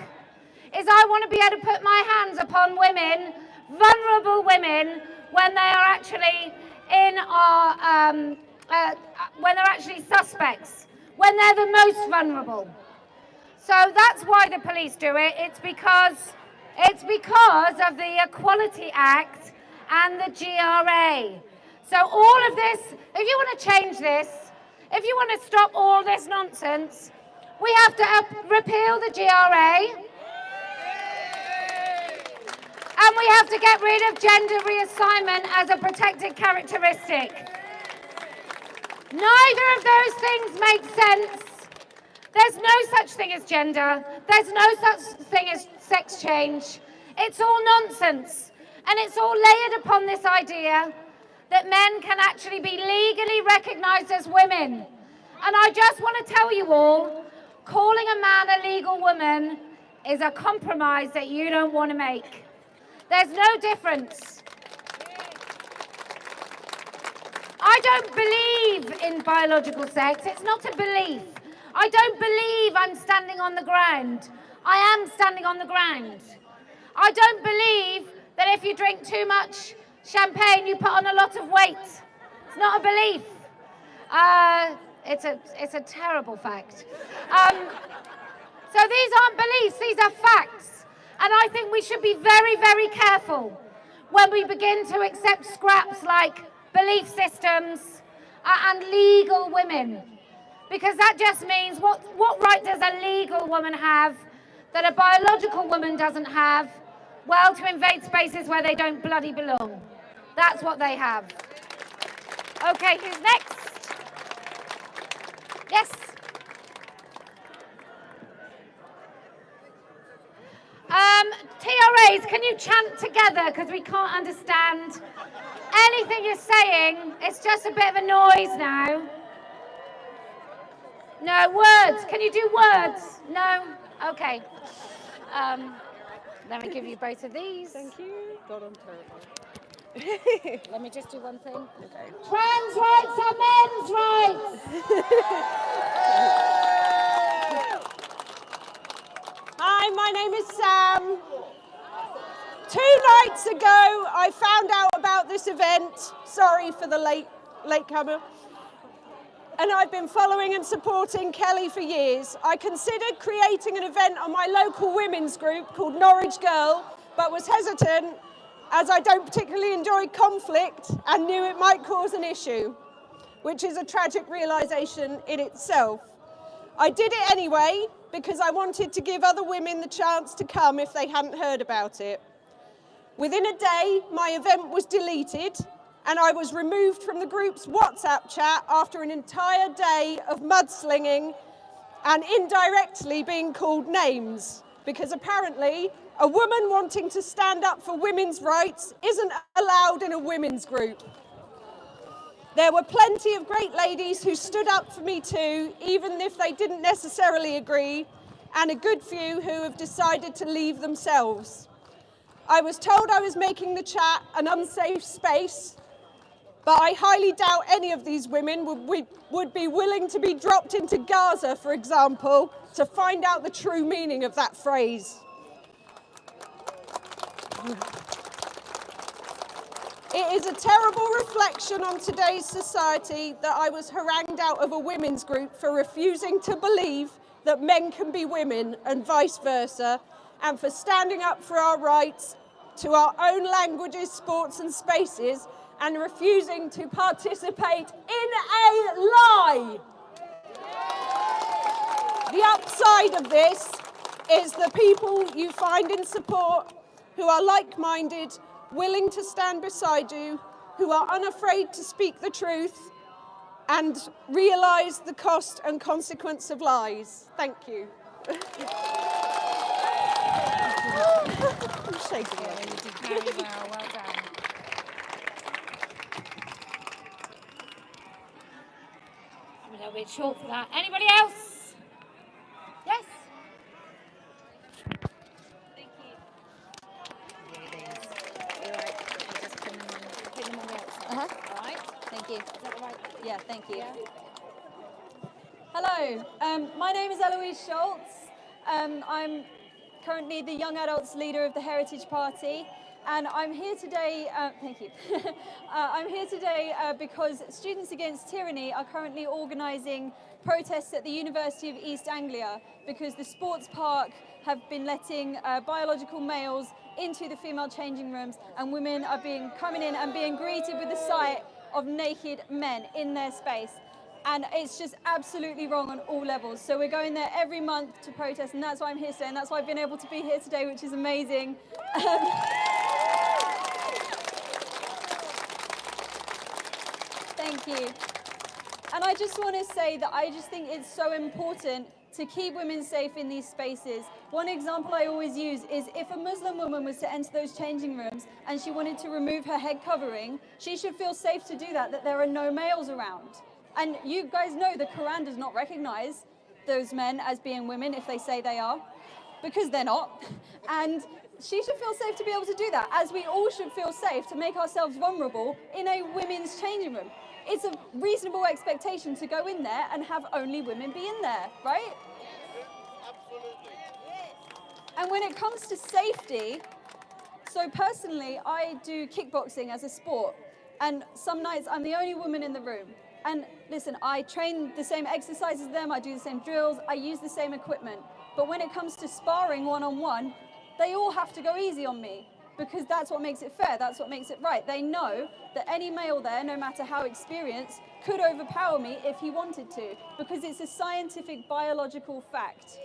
Speaker 1: is I want to be able to put my hands upon women, vulnerable women, when they are actually in our, when they're actually suspects, when they're the most vulnerable. So that's why the police do it. It's because of the Equality Act and the GRA. So all of this, if you want to change this, if you want to stop all this nonsense, we have to repeal the GRA. And we have to get rid of gender reassignment as a protected characteristic. Neither of those things make sense. There's no such thing as gender. There's no such thing as sex change. It's all nonsense. And it's all layered upon this idea that men can actually be legally recognised as women. And I just want to tell you all, calling a man a legal woman is a compromise that you don't want to make. There's no difference. I don't believe in biological sex. It's not a belief. I don't believe I'm standing on the ground. I am standing on the ground. I don't believe that if you drink too much champagne, you put on a lot of weight. It's not a belief. It's a terrible fact. So these aren't beliefs, these are facts. And I think we should be very, very careful when we begin to accept scraps like belief systems and legal women. Because that just means, what right does a legal woman have that a biological woman doesn't have? Well, to invade spaces where they don't bloody belong. That's what they have. Okay, who's next? Yes. TRAs, can you chant together? Because we can't understand anything you're saying. It's just a bit of a noise now. No, words. Can you do words? No? Okay. Let me give you both of these.
Speaker 4: Thank you. God, I'm terrible.
Speaker 1: Let me just do one thing. Okay. Trans rights are men's rights.
Speaker 8: Hi, my name is Sam. 2 nights ago, I found out about this event. Sorry for the latecomer. And I've been following and supporting Kelly for years. I considered creating an event on my local women's group called Norwich Girl, but was hesitant as I don't particularly enjoy conflict and knew it might cause an issue, which is a tragic realisation in itself. I did it anyway because I wanted to give other women the chance to come if they hadn't heard about it. Within a day, my event was deleted and I was removed from the group's WhatsApp chat after an entire day of mudslinging and indirectly being called names, because apparently a woman wanting to stand up for women's rights isn't allowed in a women's group. There were plenty of great ladies who stood up for me too, even if they didn't necessarily agree, and a good few who have decided to leave themselves. I was told I was making the chat an unsafe space, but I highly doubt any of these women would be willing to be dropped into Gaza, for example, to find out the true meaning of that phrase. It is a terrible reflection on today's society that I was harangued out of a women's group for refusing to believe that men can be women and vice versa, and for standing up for our rights to our own languages, sports and spaces, and refusing to participate in a lie. The upside of this is the people you find in support who are like-minded, willing to stand beside you, who are unafraid to speak the truth and realise the cost and consequence of lies. Thank you. I'm shaking it.
Speaker 1: You did very well, well done. I'm a little bit short for that. Anybody else? Yes? Thank you. You're right. I'll just pin them on the outside. All right?
Speaker 9: Thank you.
Speaker 1: Is that right?
Speaker 9: Yeah, thank you.
Speaker 1: Yeah.
Speaker 9: Hello, my name is Louise Schultz. I'm currently the Young Adults Leader of the Heritage Party, and I'm here today, thank you. I'm here today because Students Against Tyranny are currently organising protests at the University of East Anglia because the sports park have been letting biological males into the female changing rooms, and women are coming in and being greeted with the sight of naked men in their space. And it's just absolutely wrong on all levels. So we're going there every month to protest, and that's why I'm here today, and that's why I've been able to be here today, which is amazing. Thank you. And I just want to say that I just think it's so important to keep women safe in these spaces. One example I always use is if a Muslim woman was to enter those changing rooms and she wanted to remove her head covering, she should feel safe to do that there are no males around. And you guys know the Quran does not recognize those men as being women if they say they are, because they're not. And she should feel safe to be able to do that, as we all should feel safe to make ourselves vulnerable in a women's changing room. It's a reasonable expectation to go in there and have only women be in there, right?
Speaker 7: Absolutely.
Speaker 9: And when it comes to safety, so personally, I do kickboxing as a sport, and some nights I'm the only woman in the room. And listen, I train the same exercises as them, I do the same drills, I use the same equipment. But when it comes to sparring one-on-one, they all have to go easy on me, because that's what makes it fair, that's what makes it right. They know that any male there, no matter how experienced, could overpower me if he wanted to, because it's a scientific, biological fact.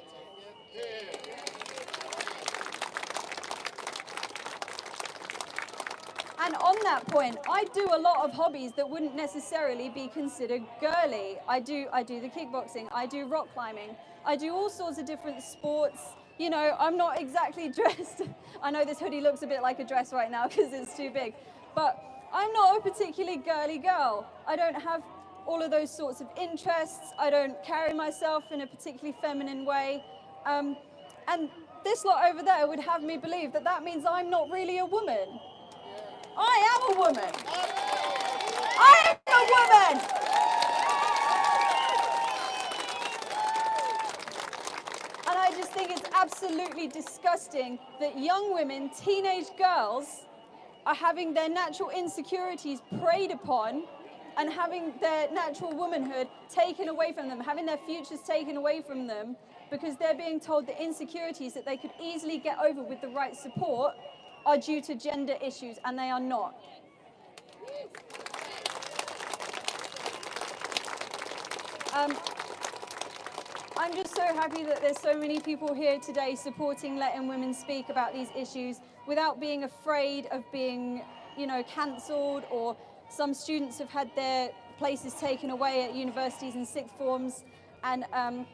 Speaker 9: And on that point, I do a lot of hobbies that wouldn't necessarily be considered girly. I do the kickboxing, I do rock climbing, I do all sorts of different sports. You know, I'm not exactly dressed. I know this hoodie looks a bit like a dress right now because it's too big, but I'm not a particularly girly girl. I don't have all of those sorts of interests. I don't carry myself in a particularly feminine way. And this lot over there would have me believe that that means I'm not really a woman. I am a woman. I am a woman. And I just think it's absolutely disgusting that young women, teenage girls, are having their natural insecurities preyed upon and having their natural womanhood taken away from them, having their futures taken away from them because they're being told the insecurities that they could easily get over with the right support are due to gender issues, and they are not. I'm just so happy that there's so many people here today supporting letting women speak about these issues without being afraid of being, you know, cancelled, or some students have had their places taken away at universities and sixth forms. And I'm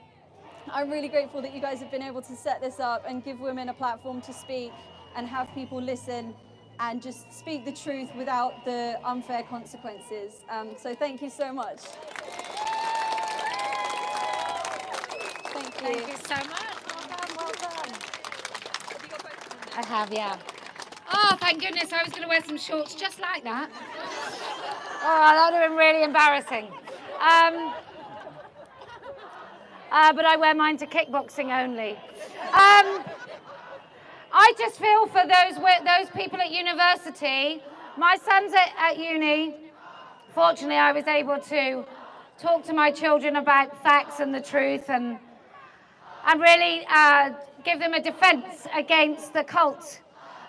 Speaker 9: really grateful that you guys have been able to set this up and give women a platform to speak and have people listen and just speak the truth without the unfair consequences. So thank you so much.
Speaker 1: Thank you so much. Well done. I have, yeah. Oh, thank goodness, I was going to wear some shorts just like that. Oh, that would have been really embarrassing. But I wear mine to kickboxing only. I just feel for those people at university. My son's at uni. Fortunately, I was able to talk to my children about facts and the truth and really give them a defense against the cult.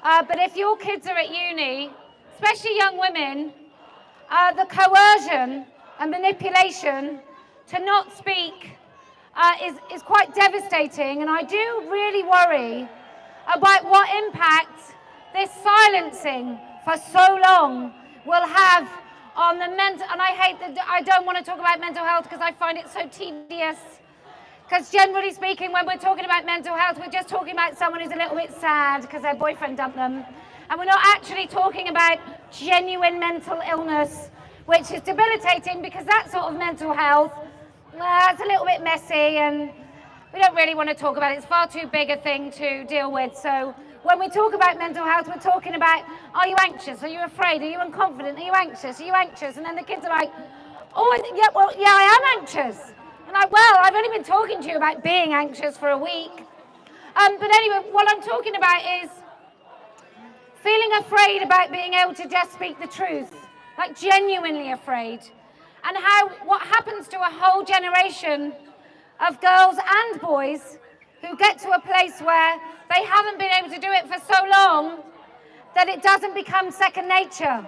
Speaker 1: But if your kids are at uni, especially young women, the coercion and manipulation to not speak is quite devastating, and I do really worry about what impact this silencing for so long will have on the mental, and I don't want to talk about mental health because I find it so tedious. Because generally speaking, when we're talking about mental health, we're just talking about someone who's a little bit sad because their boyfriend dumped them. And we're not actually talking about genuine mental illness, which is debilitating because that sort of mental health, it's a little bit messy and we don't really want to talk about it. It's far too big a thing to deal with. So when we talk about mental health, we're talking about, are you anxious? Are you afraid? Are you unconfident? Are you anxious? Are you anxious? And then the kids are like, oh, yeah, well, yeah, I am anxious. And well, I've only been talking to you about being anxious for a week. But anyway, what I'm talking about is feeling afraid about being able to just speak the truth, like genuinely afraid. And what happens to a whole generation of girls and boys who get to a place where they haven't been able to do it for so long that it doesn't become second nature.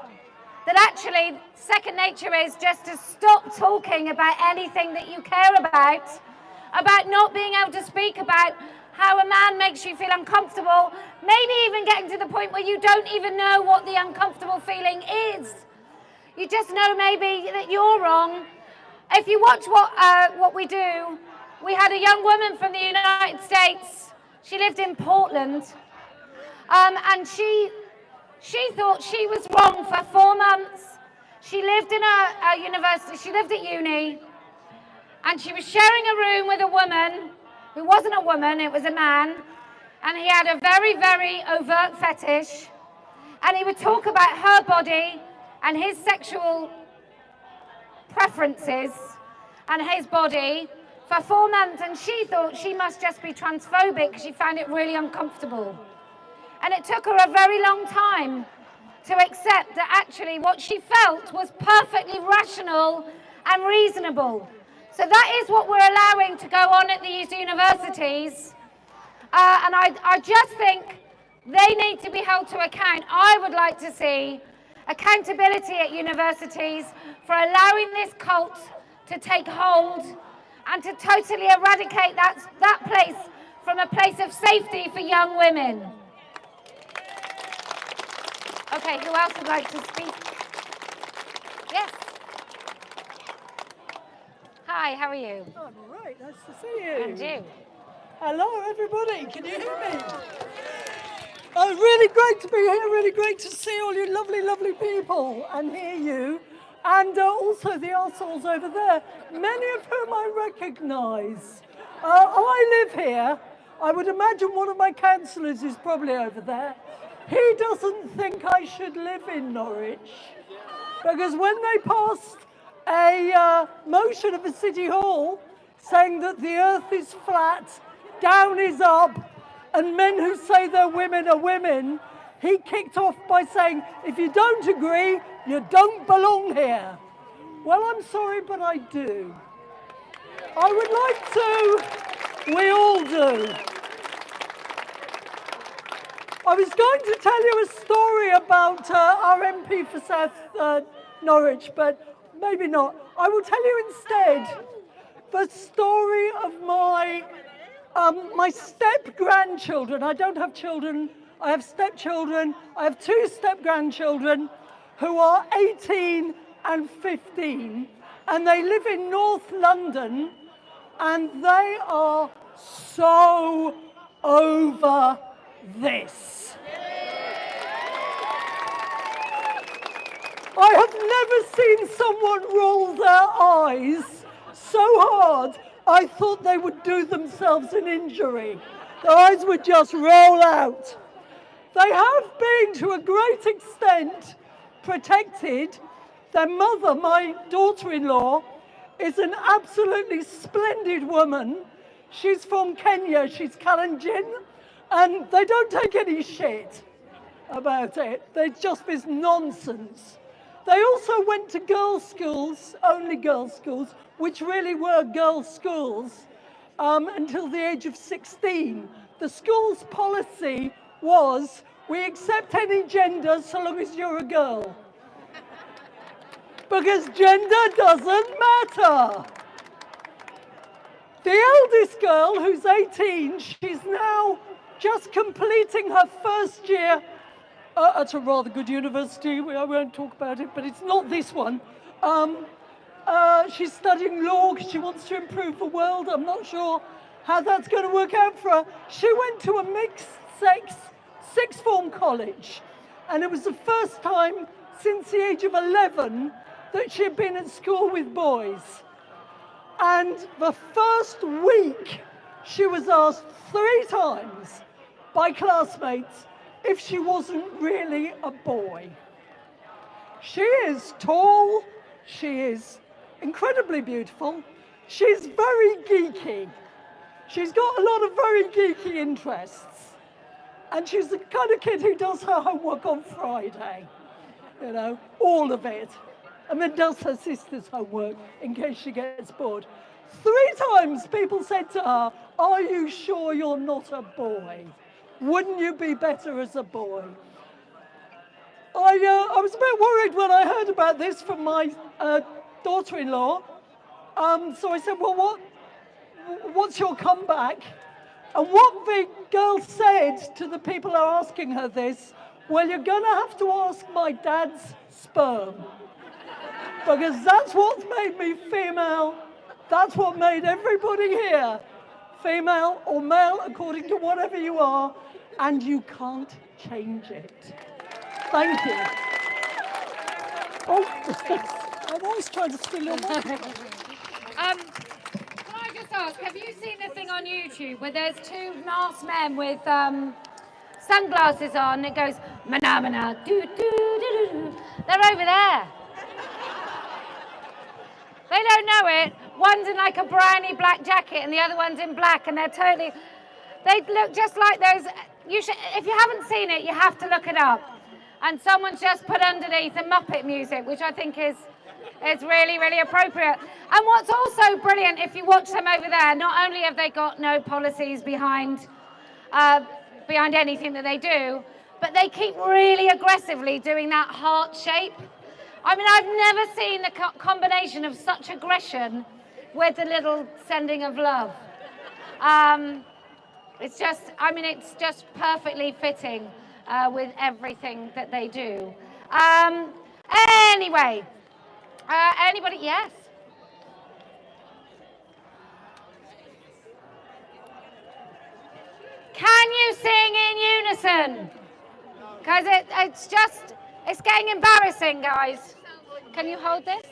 Speaker 1: That actually second nature is just to stop talking about anything that you care about not being able to speak about how a man makes you feel uncomfortable, maybe even getting to the point where you don't even know what the uncomfortable feeling is. You just know maybe that you're wrong. If you watch what we do, we had a young woman from the United States. She lived in Portland, and she thought she was wrong for 4 months. She lived in a university, she lived at uni, and she was sharing a room with a woman who wasn't a woman, it was a man, and he had a very, very overt fetish, and he would talk about her body and his sexual preferences and his body for 4 months, and she thought she must just be transphobic because she found it really uncomfortable. And it took her a very long time to accept that actually what she felt was perfectly rational and reasonable. So that is what we're allowing to go on at these universities. And I just think they need to be held to account. I would like to see accountability at universities for allowing this cult to take hold and to totally eradicate that place from a place of safety for young women. Okay, who else would like to speak? Yes. Hi, how are you?
Speaker 10: I'm all right, nice to see you.
Speaker 1: And you?
Speaker 10: Hello, everybody, can you hear me? Oh, really great to be here, really great to see all you lovely, lovely people and hear you. And also the arseholes over there, many of whom I recognise. I live here. I would imagine one of my councillors is probably over there. he doesn't think I should live in Norwich, because when they passed a motion at the City Hall saying that the earth is flat, down is up, and men who say they're women are women, he kicked off by saying, if you don't agree, you don't belong here. Well, I'm sorry, but I do. I would like to. We all do. I was going to tell you a story about our MP for South Norwich, but maybe not. I will tell you instead the story of my step-grandchildren. I don't have children. I have stepchildren. I have 2 step-grandchildren who are 18 and 15, and they live in North London, and they are so over this. I have never seen someone roll their eyes so hard I thought they would do themselves an injury. Their eyes would just roll out. They have been, to a great extent, protected. Their mother, my daughter-in-law, is an absolutely splendid woman. She's from Kenya, she's Kalenjin, and they don't take any shit about it. There's just this nonsense. They also went to girls' schools, only girls' schools, which really were girls' schools, until the age of 16. The school's policy was, we accept any gender so long as you're a girl. Because gender doesn't matter. The eldest girl, who's 18, she's now just completing her first year at a rather good university. I won't talk about it, but it's not this one. She's studying law because she wants to improve the world. I'm not sure how that's going to work out for her. She went to a mixed-sex sixth form college, and it was the first time since the age of 11 that she had been at school with boys. And the first week, she was asked 3 times by classmates if she wasn't really a boy. She is tall, she is incredibly beautiful, she's very geeky. She's got a lot of very geeky interests. And she's the kind of kid who does her homework on Friday, you know, all of it. And then does her sister's homework in case she gets bored. 3 times people said to her, are you sure you're not a boy? Wouldn't you be better as a boy? I was a bit worried when I heard about this from my daughter-in-law. So I said, well, what's your comeback? And what the girl said to the people who are asking her this, well, you're going to have to ask my dad's sperm. Because that's what made me female. That's what made everybody here female or male, according to whatever you are, and you can't change it. Thank you. Oh, I'm always trying to steal your mic.
Speaker 1: Can I just ask, have you seen the thing on YouTube where there's 2 masked men with sunglasses on, and it goes, mana, doo, doo, doo, doo. They're over there. They don't know it. One's in like a browny black jacket and the other one's in black, and they look just like those. If you haven't seen it, you have to look it up. And someone's just put underneath the Muppet music, which I think is really, really appropriate. And what's also brilliant, if you watch them over there, not only have they got no policies behind anything that they do, but they keep really aggressively doing that heart shape. I mean, I've never seen the combination of such aggression with a little sending of love. It's just perfectly fitting with everything that they do. Anyway, anybody? Yes. Can you sing in unison? Because it's getting embarrassing, guys. Can you hold this?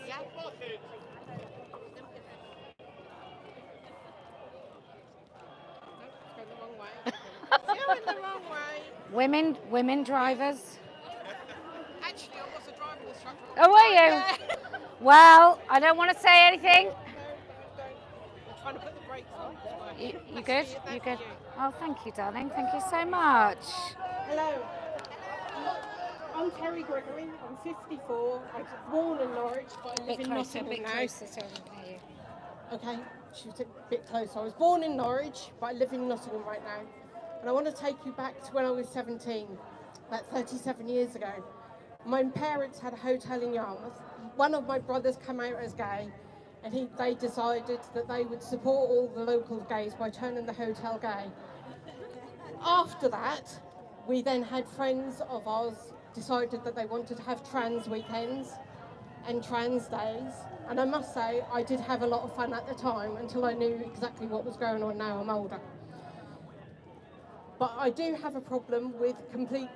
Speaker 11: going the wrong way.
Speaker 1: Women drivers.
Speaker 11: Actually, I was a driving instructor.
Speaker 1: Oh, were you?
Speaker 11: Yeah.
Speaker 1: Well, I don't want to say anything.
Speaker 11: No, don't. I'm trying to put the brakes on.
Speaker 1: You good? You good? Oh, thank you, darling. Thank you so much.
Speaker 3: Hello. I'm Terry Gregory. I'm 54. I was born in Norwich, but I live in Nottingham now.
Speaker 1: so I can hear you.
Speaker 3: Okay, she was a bit closer. I was born in Norwich, but I live in Nottingham right now. And I want to take you back to when I was 17, about 37 years ago. My parents had a hotel in Yarmouth. One of my brothers came out as gay, and they decided that they would support all the local gays by turning the hotel gay. After that, we then had friends of ours decided that they wanted to have trans weekends and trans days. And I must say, I did have a lot of fun at the time until I knew exactly what was going on. Now I'm older. But I do have a problem with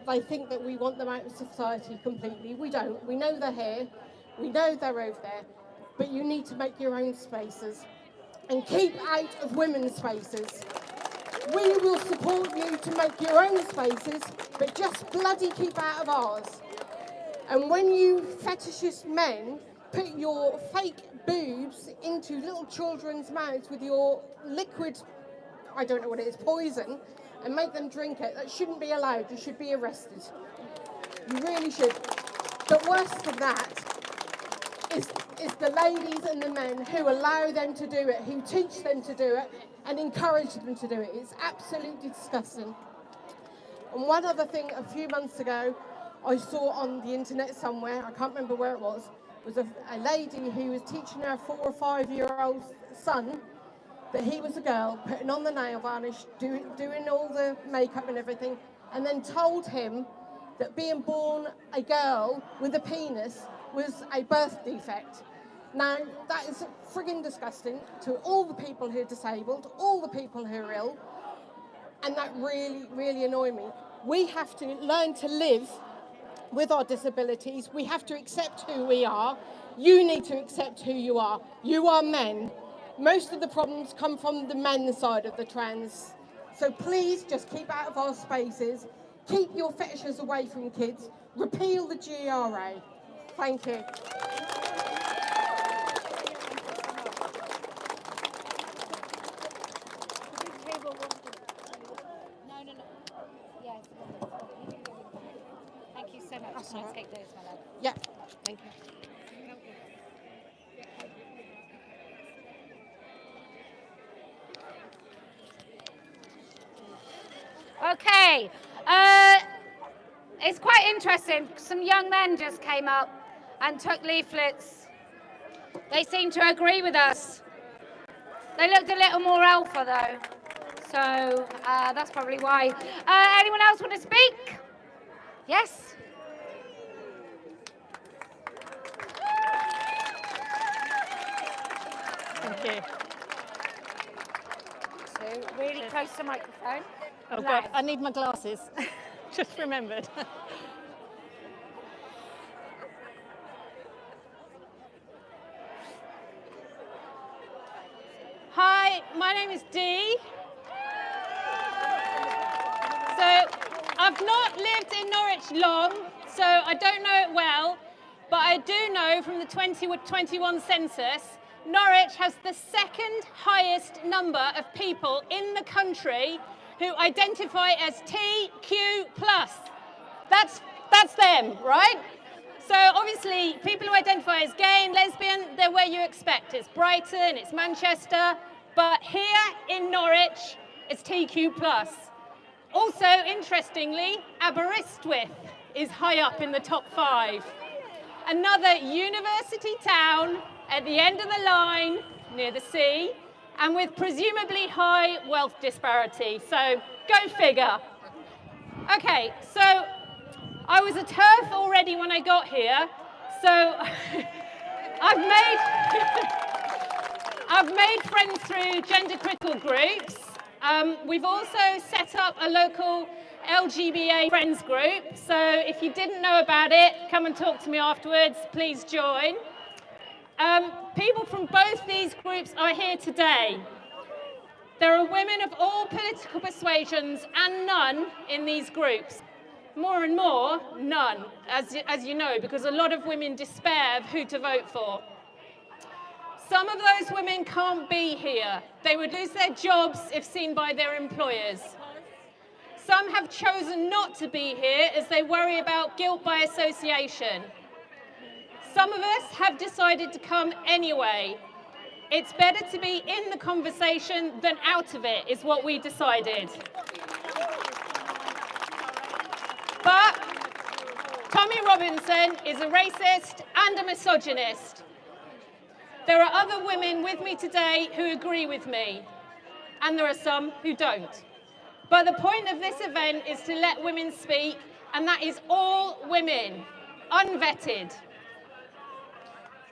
Speaker 3: they think that we want them out of society completely. We don't. We know they're here. We know they're over there. But you need to make your own spaces and keep out of women's spaces. We will support you to make your own spaces, but just bloody keep out of ours. And when you fetishist men put your fake boobs into little children's mouths with your liquid, I don't know what it is, poison, and make them drink it, that shouldn't be allowed. You should be arrested. You really should. But worse than that is the ladies and the men who allow them to do it, who teach them to do it, and encourage them to do it. It's absolutely disgusting. And one other thing, a few months ago, I saw on the internet somewhere, I can't remember where it was a lady who was teaching her 4 or 5 year old son that he was a girl, putting on the nail varnish, doing all the makeup and everything, and then told him that being born a girl with a penis was a birth defect. Now, that is frigging disgusting to all the people who are disabled, all the people who are ill, and that really, really annoyed me. We have to learn to live with our disabilities. We have to accept who we are. You need to accept who you are. You are men. Most of the problems come from the men's side of the trans. So please just keep out of our spaces. Keep your fetishes away from kids. Repeal the GRA. Thank you.
Speaker 1: Thank you so much.
Speaker 3: That's
Speaker 1: Can I
Speaker 3: all right.
Speaker 1: take those, my love?
Speaker 3: Yeah, thank you.
Speaker 1: Okay, it's quite interesting. Some young men just came up and took leaflets. They seem to agree with us. They looked a little more alpha though, so that's probably why. Anyone else want to speak? Yes?
Speaker 12: Thank you.
Speaker 1: So really close to the microphone.
Speaker 12: Oh God, I need my glasses. Just remembered. Hi, my name is Dee. So I've not lived in Norwich long, so I don't know it well, but I do know from the 2021 census, Norwich has the second highest number of people in the country who identify as TQ+. That's them, right? So obviously, people who identify as gay and lesbian, they're where you expect. It's Brighton, it's Manchester, but here in Norwich, it's TQ+. Also, interestingly, Aberystwyth is high up in the top 5. Another university town at the end of the line, near the sea, and with presumably high wealth disparity. So go figure. Okay, so I was a TERF already when I got here, so I've made friends through gender critical groups. We've also set up a local LGBA friends group, so if you didn't know about it, come and talk to me afterwards, please join. People from both these groups are here today. There are women of all political persuasions and none in these groups. More and more, none, as you know, because a lot of women despair of who to vote for. Some of those women can't be here. They would lose their jobs if seen by their employers. Some have chosen not to be here as they worry about guilt by association. Some of us have decided to come anyway. It's better to be in the conversation than out of it, is what we decided. But Tommy Robinson is a racist and a misogynist. There are other women with me today who agree with me, and there are some who don't. But the point of this event is to let women speak, and that is all women, unvetted.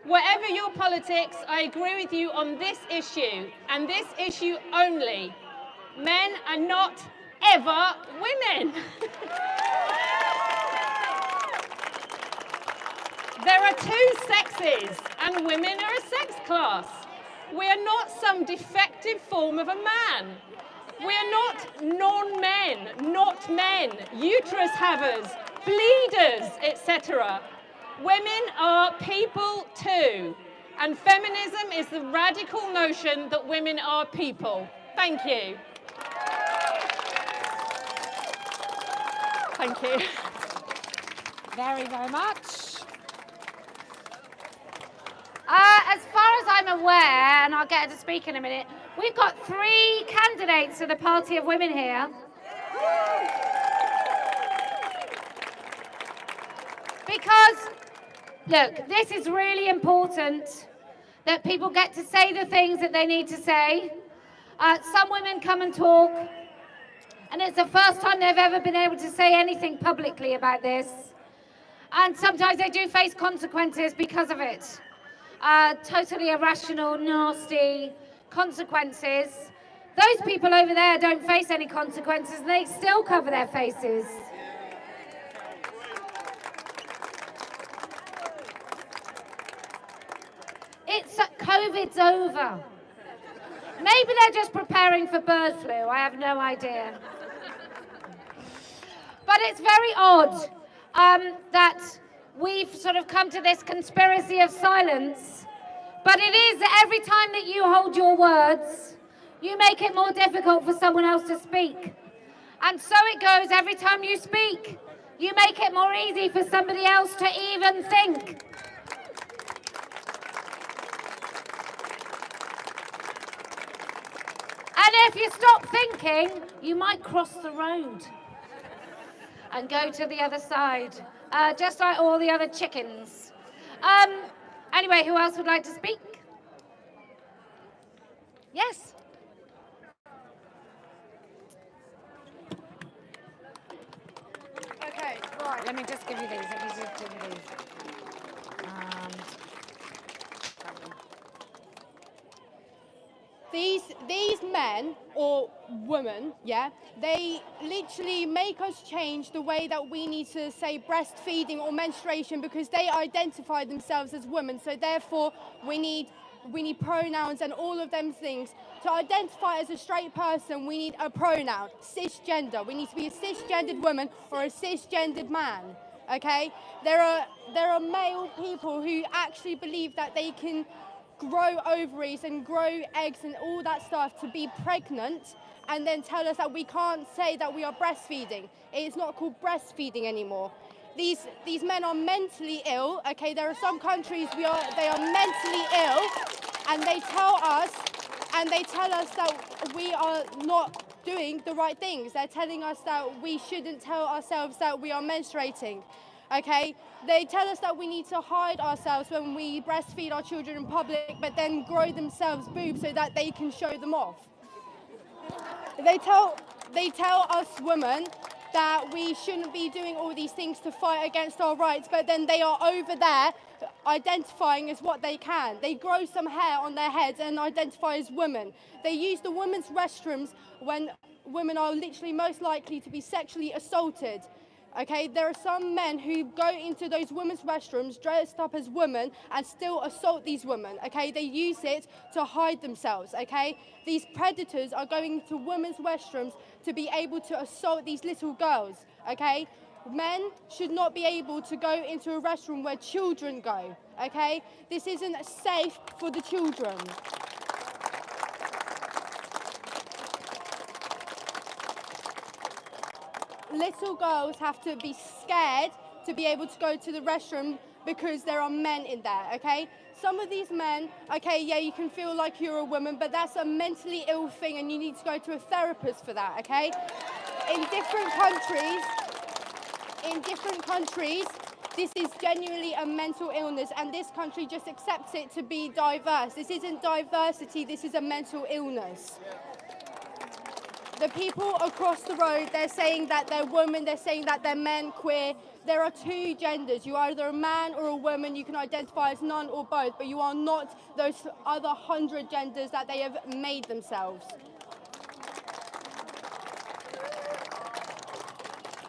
Speaker 12: Whatever your politics, I agree with you on this issue, and this issue only. Men are not ever women. There are two sexes, and women are a sex class. We are not some defective form of a man. We are not non-men, not men, uterus havers, bleeders, etc. Women are people too, and feminism is the radical notion that women are people. Thank you. Thank you.
Speaker 1: Very, very much. As far as I'm aware, and I'll get her to speak in a minute, we've got 3 candidates for the Party of Women here. Because, look, this is really important that people get to say the things that they need to say. Some women come and talk, and it's the first time they've ever been able to say anything publicly about this. And sometimes they do face consequences because of it. Totally irrational, nasty consequences. Those people over there don't face any consequences, and they still cover their faces. COVID's over. Maybe they're just preparing for bird flu. I have no idea. But it's very odd that we've sort of come to this conspiracy of silence. But it is that every time that you hold your words, you make it more difficult for someone else to speak. And so it goes every time you speak. You make it more easy for somebody else to even think. And if you stop thinking, you might cross the road and go to the other side, just like all the other chickens. Anyway, who else would like to speak? Yes?
Speaker 8: Okay,
Speaker 1: Right, let me just give you these.
Speaker 13: These men or women, yeah, they literally make us change the way that we need to say breastfeeding or menstruation because they identify themselves as women. So therefore, we need pronouns and all of them things. To identify as a straight person, we need a pronoun, cisgender. We need to be a cisgendered woman or a cisgendered man. Okay, there are male people who actually believe that they can grow ovaries and grow eggs and all that stuff to be pregnant and then tell us that we can't say that we are breastfeeding. It's not called breastfeeding anymore. These men are mentally ill, okay? There are some countries they are mentally ill, and they tell us that we are not doing the right things. They're telling us that we shouldn't tell ourselves that we are menstruating. Okay, they tell us that we need to hide ourselves when we breastfeed our children in public, but then grow themselves boobs so that they can show them off. They tell us women that we shouldn't be doing all these things to fight against our rights, but then they are over there identifying as what they can. They grow some hair on their heads and identify as women. They use the women's restrooms when women are literally most likely to be sexually assaulted. Okay, there are some men who go into those women's restrooms dressed up as women and still assault these women. Okay, they use it to hide themselves. Okay, these predators are going to women's restrooms to be able to assault these little girls. Okay, men should not be able to go into a restroom where children go. Okay, this isn't safe for the children. Little girls have to be scared to be able to go to the restroom because there are men in there, okay? Some of these men, okay, yeah, you can feel like you're a woman, but that's a mentally ill thing and you need to go to a therapist for that, okay? In different countries, this is genuinely a mental illness and this country just accepts it to be diverse. This isn't diversity, this is a mental illness. The people across the road, they're saying that they're women, they're saying that they're men, queer. There are two genders. You're either a man or a woman. You can identify as none or both, but you are not those other 100 genders that they have made themselves.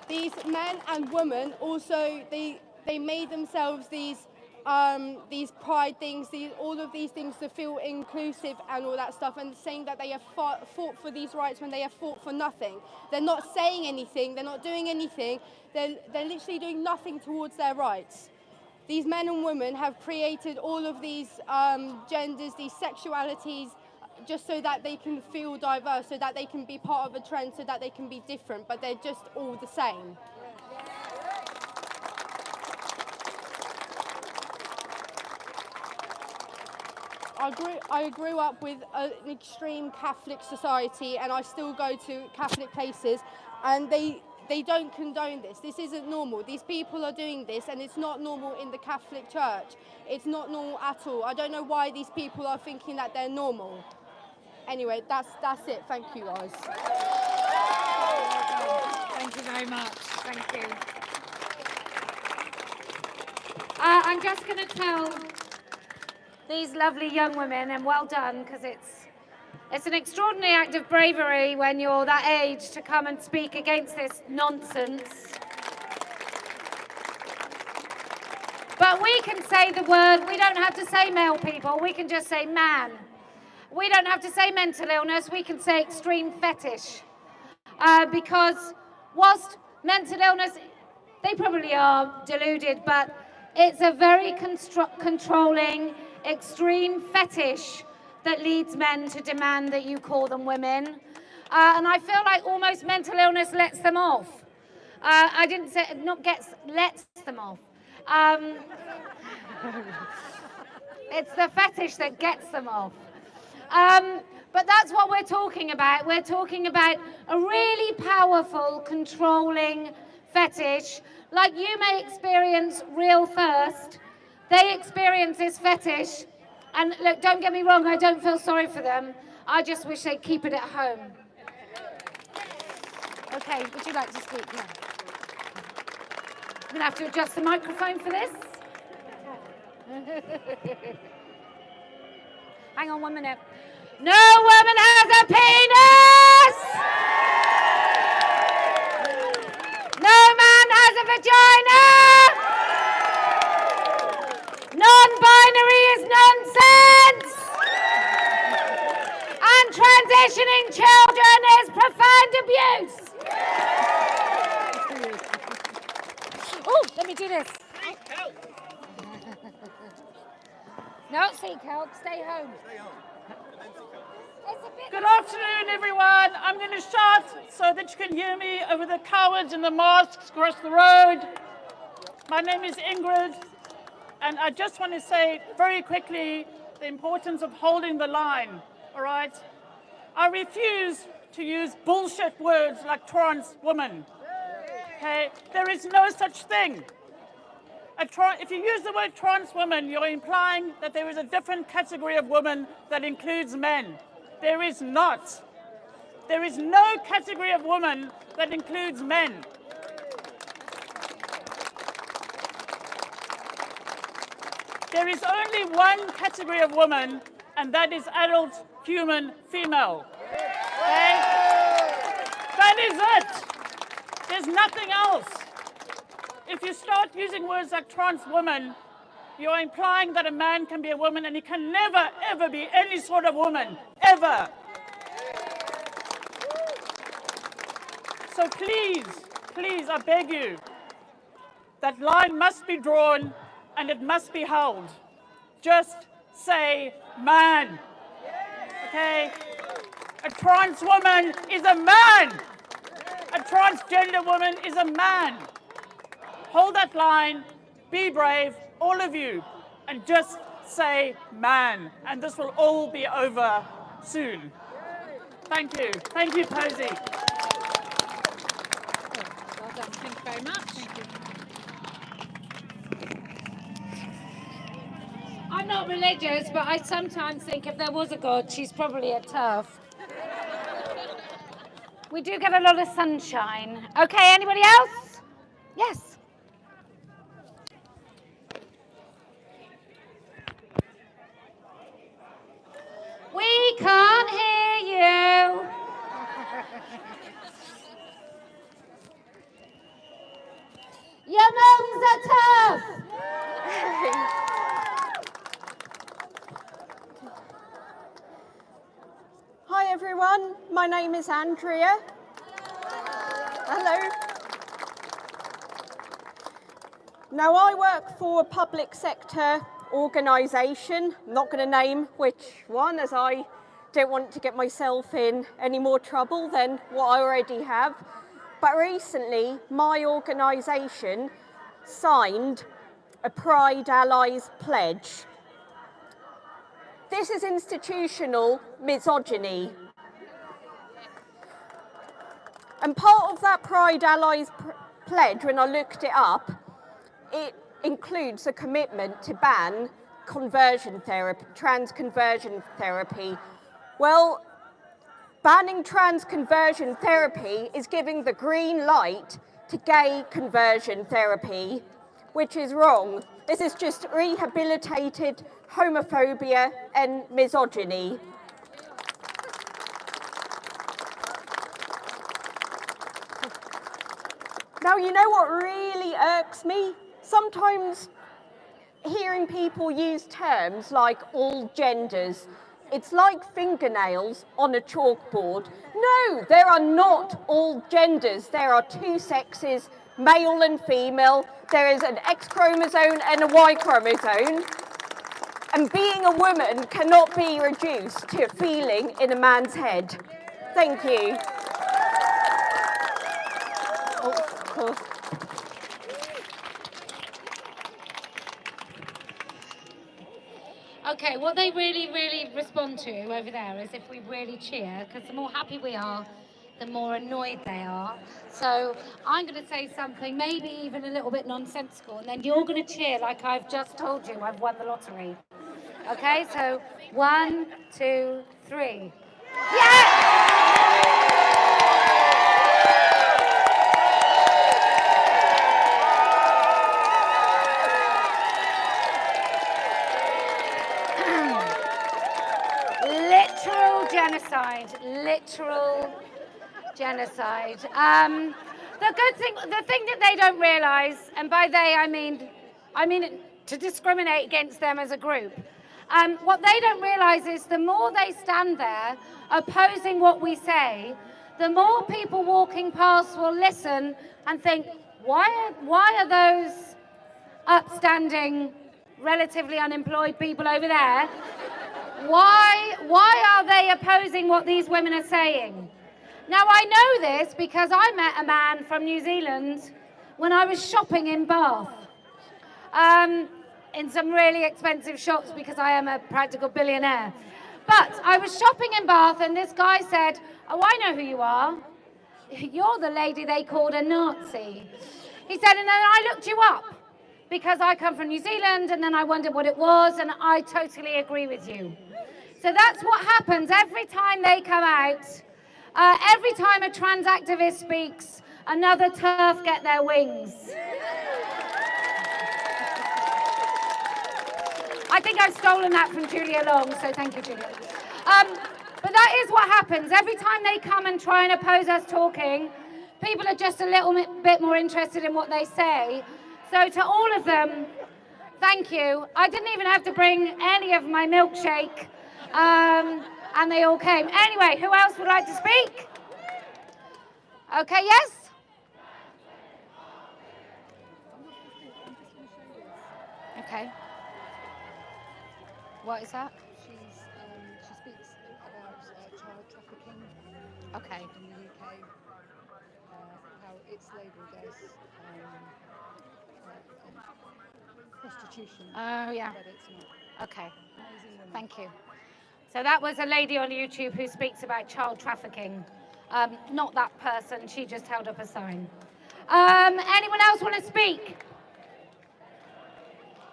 Speaker 13: These men and women also, they made themselves these pride things, all of these things to feel inclusive and all that stuff, and saying that they have fought for these rights when they have fought for nothing. They're not saying anything, they're not doing anything, they're literally doing nothing towards their rights. These men and women have created all of these genders, these sexualities, just so that they can feel diverse, so that they can be part of a trend, so that they can be different, but they're just all the same. I grew up with an extreme Catholic society and I still go to Catholic places and they don't condone this. This isn't normal. These people are doing this and it's not normal in the Catholic Church. It's not normal at all. I don't know why these people are thinking that they're normal. Anyway, that's it. Thank you, guys.
Speaker 1: Thank you very much. Thank you. I'm just going to tell these lovely young women, and well done, because it's an extraordinary act of bravery when you're that age to come and speak against this nonsense. But we can say the word, we don't have to say male people, we can just say man. We don't have to say mental illness, we can say extreme fetish. Because whilst mental illness, they probably are deluded, but it's a very controlling, extreme fetish that leads men to demand that you call them women. And I feel like almost mental illness lets them off. I didn't say, lets them off. It's the fetish that gets them off. But that's what we're talking about. We're talking about a really powerful, controlling fetish. Like you may experience real thirst, they experience this fetish. And look, don't get me wrong, I don't feel sorry for them. I just wish they'd keep it at home. Okay, would you like to speak now? I'm gonna have to adjust the microphone for this. Hang on 1 minute. No woman has a penis! No man has a vagina! Non-binary is nonsense! And transitioning children is profound abuse! Oh, let me do this.
Speaker 11: Seek help.
Speaker 1: No, seek help, stay home.
Speaker 14: Good afternoon, everyone. I'm going to shout so that you can hear me over the cowards in the masks across the road. My name is Ingrid, and I just want to say very quickly the importance of holding the line, all right? I refuse to use bullshit words like trans woman, okay? There is no such thing. If you use the word trans woman, you're implying that there is a different category of woman that includes men. There is not. There is no category of woman that includes men. There is only one category of woman, and that is adult human female. Okay? That is it. There's nothing else. if you start using words like trans woman, you're implying that a man can be a woman and he can never, ever be any sort of woman, ever. So please, please, I beg you, that line must be drawn and it must be held. Just say man, okay? A trans woman is a man. A transgender woman is a man. Hold that line, be brave, all of you, and just say man. And this will all be over soon. Thank you. Thank you, Posie.
Speaker 1: Well done. Thank you very much. Thank you. I'm not religious, but I sometimes think if there was a God, she's probably a TERF. We do get a lot of sunshine. Okay, anybody else? Yes. We can't hear you. Your mum's a TERF.
Speaker 15: Hi everyone, my name is Andrea. Hello. Now I work for a public sector organisation. I'm not going to name which one, as I don't want to get myself in any more trouble than what I already have. But recently my organisation signed a Pride Allies pledge. This is institutional misogyny. And part of that Pride Allies pledge, when I looked it up, it includes a commitment to ban conversion therapy, trans conversion therapy. Well, banning trans conversion therapy is giving the green light to gay conversion therapy, which is wrong. This is just rehabilitated homophobia and misogyny. Now, you know what really irks me? Sometimes hearing people use terms like all genders, it's like fingernails on a chalkboard. No, there are not all genders. There are two sexes, male and female. There is an X chromosome and a Y chromosome. And being a woman cannot be reduced to a feeling in a man's head. Thank you. Oh, of course.
Speaker 1: Okay, what they really respond to over there is if we really cheer, because the more happy we are, the more annoyed they are. So I'm going to say something maybe even a little bit nonsensical, and then you're going to cheer like I've just told you I've won the lottery. Okay, so 1, 2, 3. Yeah! Literal genocide. The thing that they don't realise, and by they I mean to discriminate against them as a group. What they don't realise is the more they stand there opposing what we say, the more people walking past will listen and think, why are those upstanding, relatively unemployed people over there? Why are they opposing what these women are saying? Now, I know this because I met a man from New Zealand when I was shopping in Bath. In some really expensive shops because I am a practical billionaire. But I was shopping in Bath and this guy said, oh, I know who you are. You're the lady they called a Nazi. He said, and then I looked you up because I come from New Zealand and then I wondered what it was and I totally agree with you. So that's what happens every time they come out. Every time a trans activist speaks, another TERF get their wings. I think I've stolen that from Julia Long, so thank you, Julia. But that is what happens. Every time they come and try and oppose us talking, people are just a little bit more interested in what they say. So to all of them, thank you. I didn't even have to bring any of my milkshake, and they all came. Anyway, who else would like to speak? Okay, yes? Okay. What is that?
Speaker 16: She speaks about child trafficking
Speaker 1: Okay.
Speaker 16: in the UK, how it's labelled as prostitution.
Speaker 1: Oh, yeah.
Speaker 16: But it's not.
Speaker 1: Okay. Thank you. So that was a lady on YouTube who speaks about child trafficking. Not that person, she just held up a sign. Anyone else want to speak?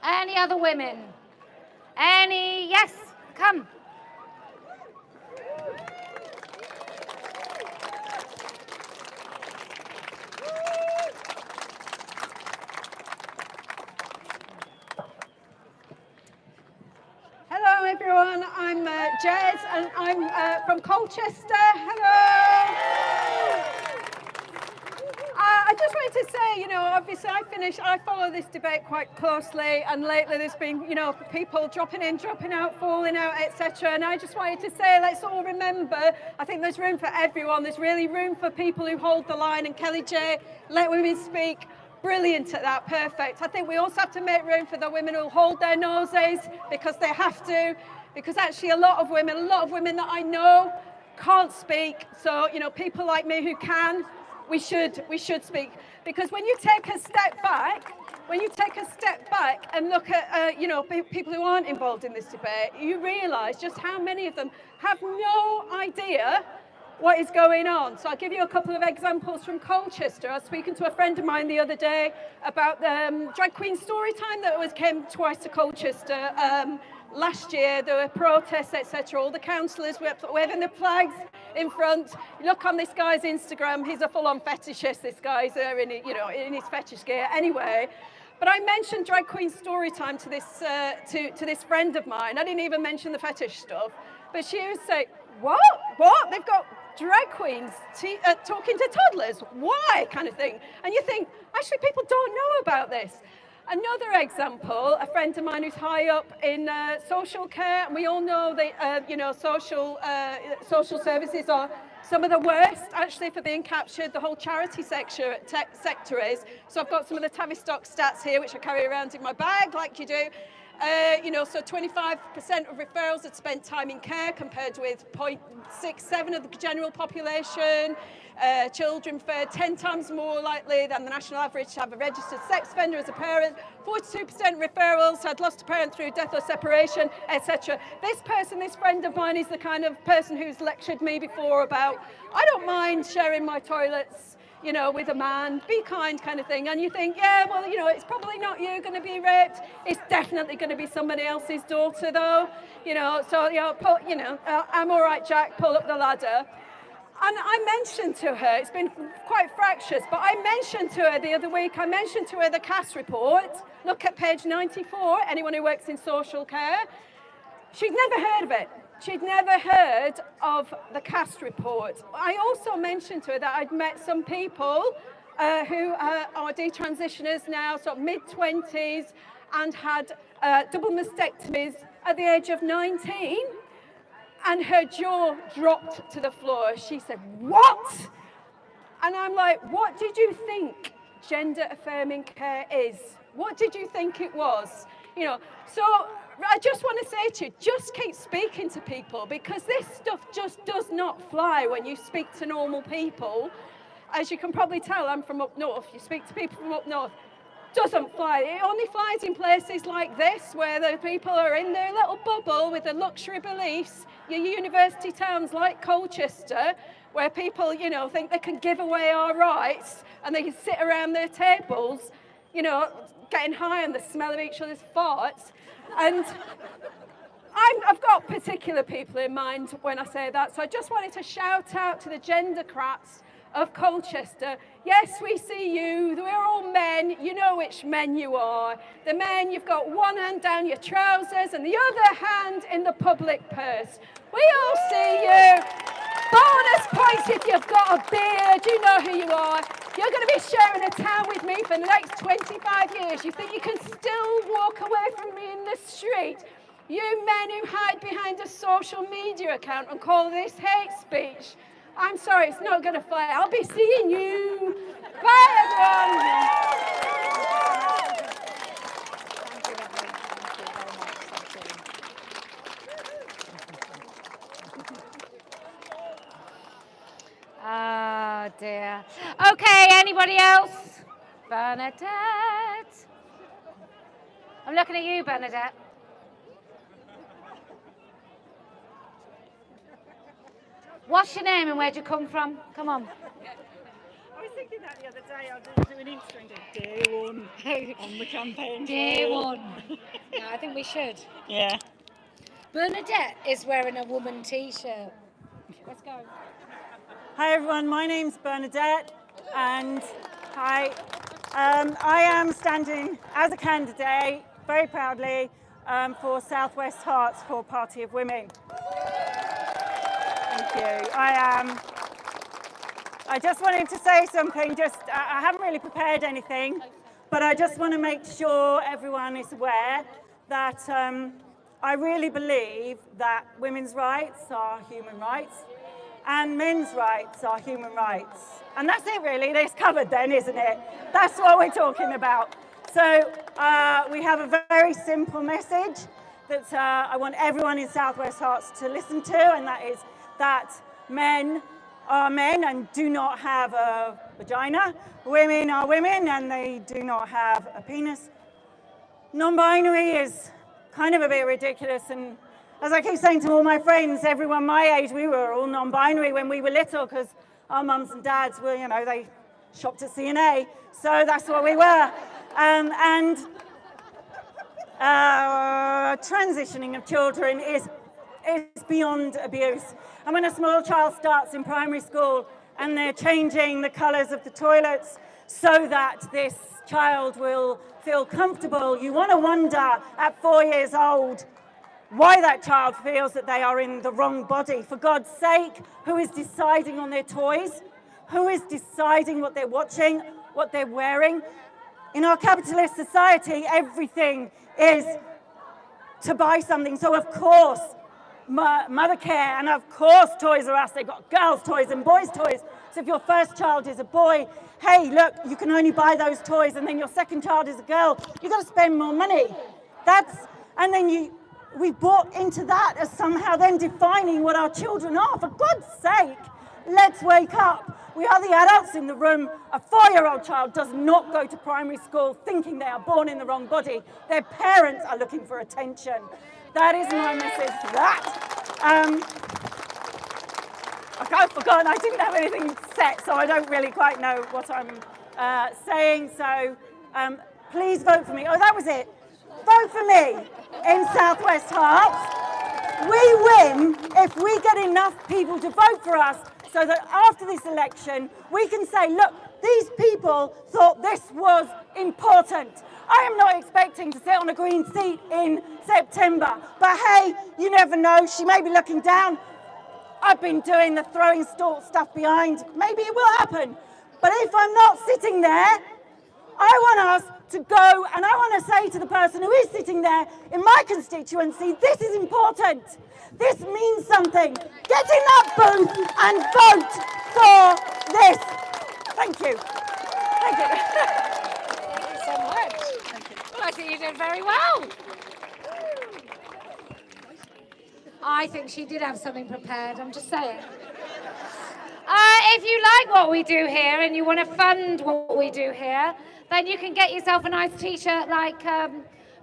Speaker 1: Any other women? Any? Yes, come.
Speaker 4: Hello everyone, I'm Jez and I'm from Colchester. Hello! I just wanted to say, obviously I follow this debate quite closely, and lately there's been, people dropping in, dropping out, falling out, etc. And I just wanted to say, let's all remember, I think there's room for everyone. There's really room for people who hold the line, and Kellie-Jay, let women speak. Brilliant at that, perfect. I think we also have to make room for the women who hold their noses because they have to, because actually a lot of women that I know can't speak. So, people like me who can, we should speak. Because when you take a step back and look at, people who aren't involved in this debate, you realise just how many of them have no idea what is going on. So I'll give you a couple of examples from Colchester. I was speaking to a friend of mine the other day about the drag queen story time that came twice to Colchester. Last year there were protests, etc. All the councillors were waving the flags in front. Look on this guy's Instagram, he's a full-on fetishist. This guy's there in his fetish gear. Anyway, but I mentioned drag queen story time to this to this friend of mine. I didn't even mention the fetish stuff, but she would say, "What? They've got drag queens talking to toddlers? Why?" kind of thing. And you think, actually, people don't know about this. Another example, a friend of mine who's high up in social care, and we all know that social services are some of the worst actually for being captured. The whole charity sector is. So I've got some of the Tavistock stats here, which I carry around in my bag, like you do. So 25% of referrals had spent time in care compared with 0.67 of the general population. Children fared 10 times more likely than the national average to have a registered sex offender as a parent. 42% referrals had lost a parent through death or separation, etc. This friend of mine, is the kind of person who's lectured me before about, I don't mind sharing my toilets, with a man, be kind kind of thing. And you think, yeah, well, it's probably not you going to be raped. It's definitely going to be somebody else's daughter, though. I'm all right, Jack, pull up the ladder. And I mentioned to her, it's been quite fractious, but I mentioned to her the other week, the CAS report. Look at page 94, anyone who works in social care. She'd never heard of it. She'd never heard of the CAS report. I also mentioned to her that I'd met some people who are detransitioners now, sort of mid-20s, and had double mastectomies at the age of 19. And her jaw dropped to the floor. She said, "What?" And I'm like, what did you think gender affirming care is? What did you think it was? So I just want to say to you, just keep speaking to people, because this stuff just does not fly when you speak to normal people. As you can probably tell, I'm from up north. You speak to people from up north, doesn't fly. It only flies in places like this, where the people are in their little bubble with the luxury beliefs. Your university towns like Colchester, where people, think they can give away our rights, and they can sit around their tables, getting high on the smell of each other's farts. And I've got particular people in mind when I say that. So I just wanted to shout out to the gendercrats of Colchester. Yes, we see you. We're all men. You know which men you are. The men, you've got one hand down your trousers and the other hand in the public purse. We all see you. Bonus points if you've got a beard. You know who you are. You're going to be sharing a town with me for the next 25 years. You think you can still walk away from me in the street? You men who hide behind a social media account and call this hate speech. I'm sorry, it's not going to fly. I'll be seeing you. Bye, everyone.
Speaker 1: Oh dear. Okay, anybody else? Bernadette. I'm looking at you, Bernadette. What's your name and where'd you come from? Come on.
Speaker 14: I was thinking that the other day. I was doing an Instagram day, Dear One, on the campaign.
Speaker 1: Dear One. Yeah, I think we should.
Speaker 14: Yeah.
Speaker 1: Bernadette is wearing a woman t-shirt. Let's go.
Speaker 17: Hi everyone, my name's Bernadette and hi. I am standing as a candidate, very proudly, for South West Herts for Party of Women. Thank you. I just wanted to say something, I haven't really prepared anything, but I just want to make sure everyone is aware that I really believe that women's rights are human rights. And men's rights are human rights. And that's it really, it's covered then, isn't it? That's what we're talking about. So we have a very simple message that I want everyone in South West Herts to listen to, and that is that men are men and do not have a vagina. Women are women and they do not have a penis. Non-binary is kind of a bit ridiculous, and as I keep saying to all my friends, everyone my age, we were all non-binary when we were little because our mums and dads were, they shopped at C&A, so that's what we were. Transitioning of children is beyond abuse. And when a small child starts in primary school and they're changing the colours of the toilets so that this child will feel comfortable, you want to wonder at 4 years old why that child feels that they are in the wrong body. For God's sake, who is deciding on their toys? Who is deciding what they're watching, what they're wearing? In our capitalist society, everything is to buy something. So of course, Mothercare and of course Toys R Us, they've got girls' toys and boys' toys. So if your first child is a boy, hey, look, you can only buy those toys, and then your second child is a girl, you've got to spend more money. And then we bought into that as somehow then defining what our children are. For God's sake, let's wake up. We are the adults in the room. A 4-year-old child does not go to primary school thinking they are born in the wrong body. Their parents are looking for attention. That is my message to that. I've forgotten, I didn't have anything set, so I don't really quite know what I'm saying. So please vote for me. Oh, that was it. Vote for me in South West Herts. We win if we get enough people to vote for us so that after this election, we can say, look, these people thought this was important. I am not expecting to sit on a green seat in September, but hey, you never know, she may be looking down. I've been doing the throwing stuff behind. Maybe it will happen. But if I'm not sitting there, I want us to go, and I want to say to the person who is sitting there in my constituency, this is important. This means something. Get in that booth and vote for this. Thank you. Thank you.
Speaker 1: Thank you so much. Well, I think you did very well. I think she did have something prepared, I'm just saying. If you like what we do here and you want to fund what we do here, then you can get yourself a nice t-shirt like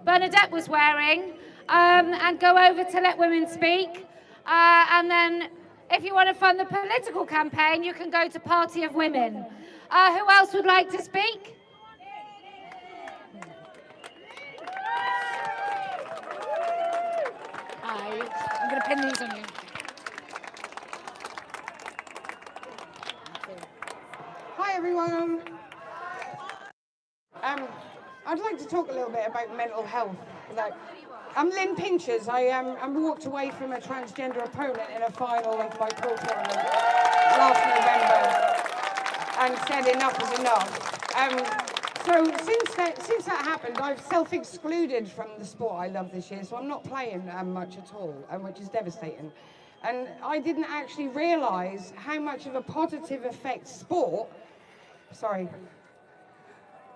Speaker 1: Bernadette was wearing and go over to Let Women Speak. And then if you want to fund the political campaign, you can go to Party of Women. Who else would like to speak? Hi, I'm going to pin these on you.
Speaker 18: Hi everyone. I'd like to talk a little bit about mental health. I'm Lynn Pinchers. I walked away from a transgender opponent in a final of my pro tournament last November. and said enough is enough. So since that happened, I've self-excluded from the sport I love this year, so I'm not playing much at all, which is devastating. And I didn't actually realise how much of a positive effect sport,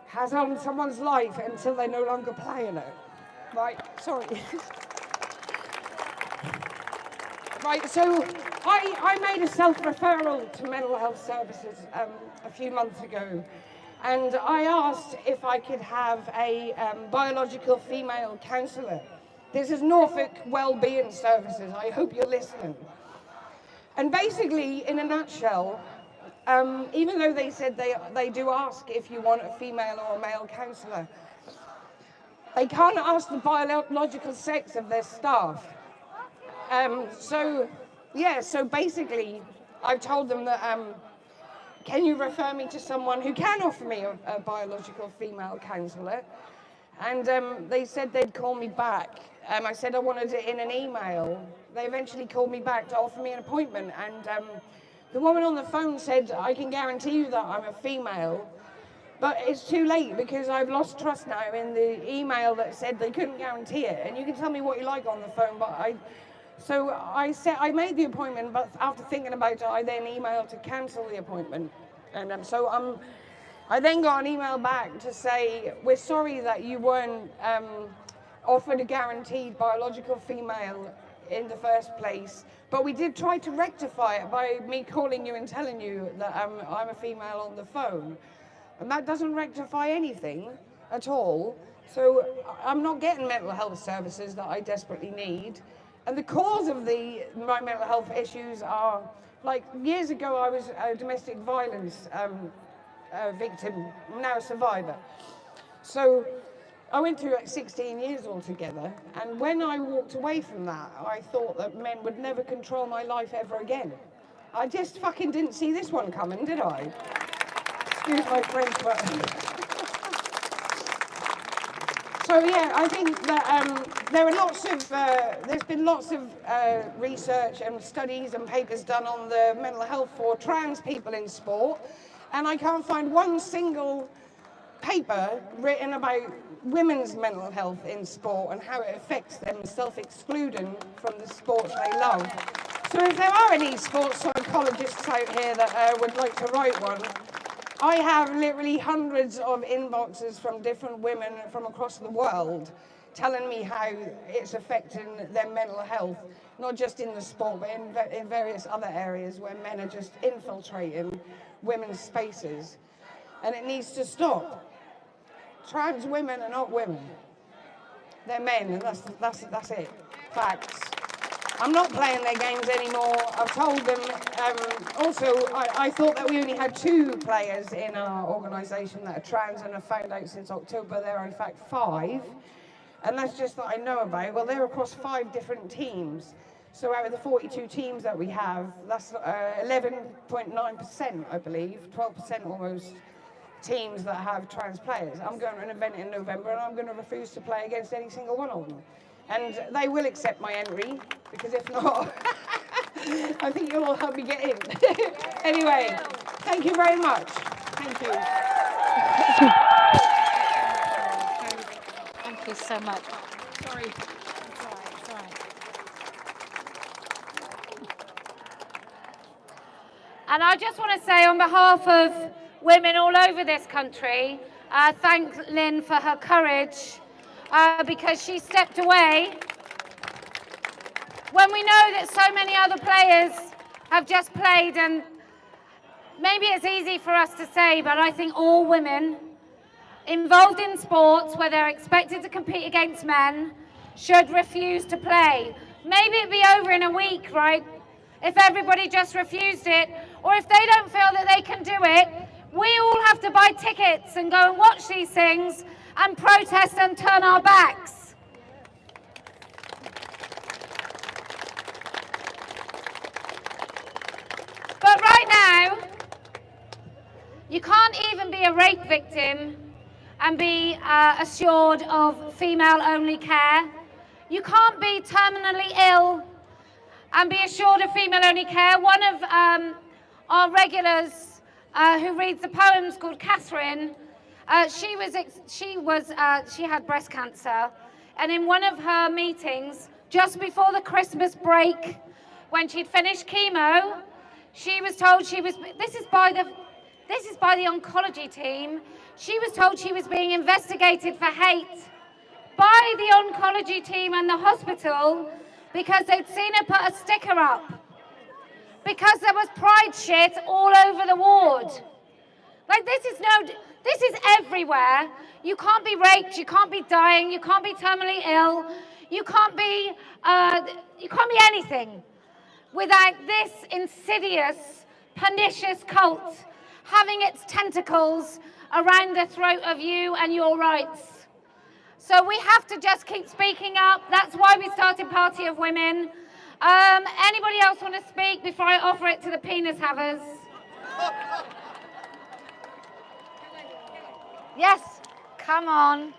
Speaker 18: has on someone's life until they're no longer playing it. Right, sorry. Right, so I made a self-referral to mental health services a few months ago, and I asked if I could have a biological female counsellor. This is Norfolk Wellbeing Services. I hope you're listening. And basically, in a nutshell, even though they said they do ask if you want a female or a male counsellor, they can't ask the biological sex of their staff. So basically, I've told them that, can you refer me to someone who can offer me a biological female counsellor? And they said they'd call me back. I said I wanted it in an email. They eventually called me back to offer me an appointment. And the woman on the phone said, I can guarantee you that I'm a female. But it's too late because I've lost trust now in the email that said they couldn't guarantee it. And you can tell me what you like on the phone, but So I made the appointment, but after thinking about it, I then emailed to cancel the appointment. And I then got an email back to say, we're sorry that you weren't offered a guaranteed biological female in the first place, but we did try to rectify it by me calling you and telling you that I'm a female on the phone. And that doesn't rectify anything at all. So I'm not getting mental health services that I desperately need. And the cause of my mental health issues are, like years ago I was a domestic violence victim, now a survivor. So I went through 16 years altogether, and when I walked away from that, I thought that men would never control my life ever again. I just fucking didn't see this one coming, did I? Excuse my French, but... So yeah, I think that there's been lots of research and studies and papers done on the mental health for trans people in sport, and I can't find one single paper written about women's mental health in sport and how it affects them self-excluding from the sports they love. So if there are any sports psychologists out here that would like to write one, I have literally hundreds of inboxes from different women from across the world telling me how it's affecting their mental health, not just in the sport, but in various other areas where men are just infiltrating women's spaces. And it needs to stop. Trans women are not women. They're men, and that's it. Facts. I'm not playing their games anymore. I've told them. Also, I thought that we only had 2 players in our organisation that are trans, and I found out since October there are in fact 5. And that's just that I know about. Well, they're across 5 different teams. So out of the 42 teams that we have, that's 11.9%, I believe, 12% almost, teams that have trans players. I'm going to an event in November, and I'm going to refuse to play against any single one of them. And they will accept my entry, because if not, I think you'll all help me get in. Anyway, thank you very much. Thank you.
Speaker 1: Thank you so much. Sorry. It's all right, it's all right. And I just want to say on behalf of women all over this country, thank Lynn for her courage, because she stepped away when we know that so many other players have just played. And maybe it's easy for us to say, but I think all women involved in sports where they're expected to compete against men should refuse to play. Maybe it'd be over in a week, right? If everybody just refused it, or if they don't feel that they can do it, we all have to buy tickets and go and watch these things and protest and turn our backs. But right now, you can't even be a rape victim and be assured of female-only care. You can't be terminally ill and be assured of female-only care. One of our regulars who reads the poems, called Catherine. She had breast cancer, and in one of her meetings, just before the Christmas break, when she'd finished chemo, she was told this is by the oncology team, she was told she was being investigated for hate by the oncology team and the hospital because they'd seen her put a sticker up. Because there was pride shit all over the ward. Like, this is everywhere. You can't be raped, you can't be dying, you can't be terminally ill, you can't be anything without this insidious, pernicious cult having its tentacles around the throat of you and your rights. So we have to just keep speaking up. That's why we started Party of Women. Anybody else want to speak before I offer it to the penis havers? Yes, come on.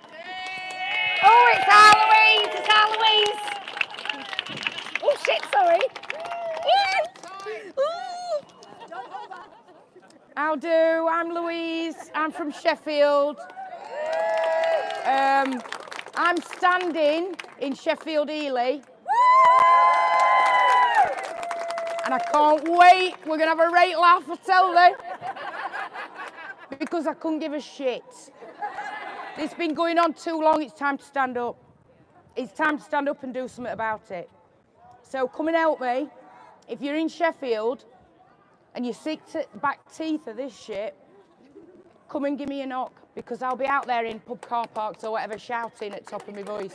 Speaker 1: Oh, it's Al Louise. Oh shit, sorry.
Speaker 19: How do? I'm Louise. I'm from Sheffield. I'm standing in Sheffield Ely. And I can't wait. We're going to have a great laugh, I tell you. Because I couldn't give a shit. It's been going on too long. It's time to stand up. It's time to stand up and do something about it. So come and help me. If you're in Sheffield and you're sick to back teeth of this shit, come and give me a knock, because I'll be out there in pub car parks or whatever shouting at the top of my voice.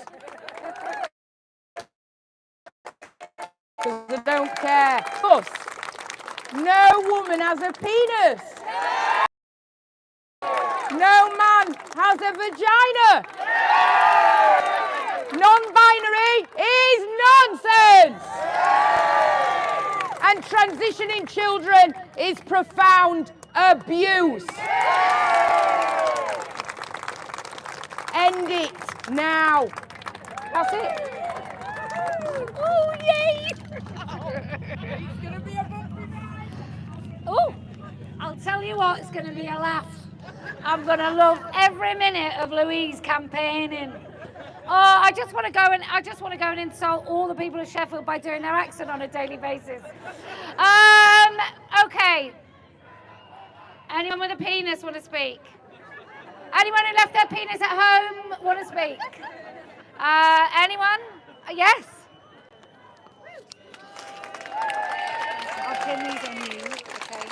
Speaker 19: Because I don't care. Plus, no woman has a penis. No man has a vagina. Non-binary is nonsense. And transitioning children is profound abuse. End it now. That's it.
Speaker 1: Oh, yay! Oh, I'll tell you what, it's going to be a laugh. I'm going to love every minute of Louise campaigning. Oh, I just want to go and insult all the people of Sheffield by doing their accent on a daily basis. Okay. Anyone with a penis want to speak? Anyone who left their penis at home want to speak? Anyone? Yes. I'll pin these on you. Okay.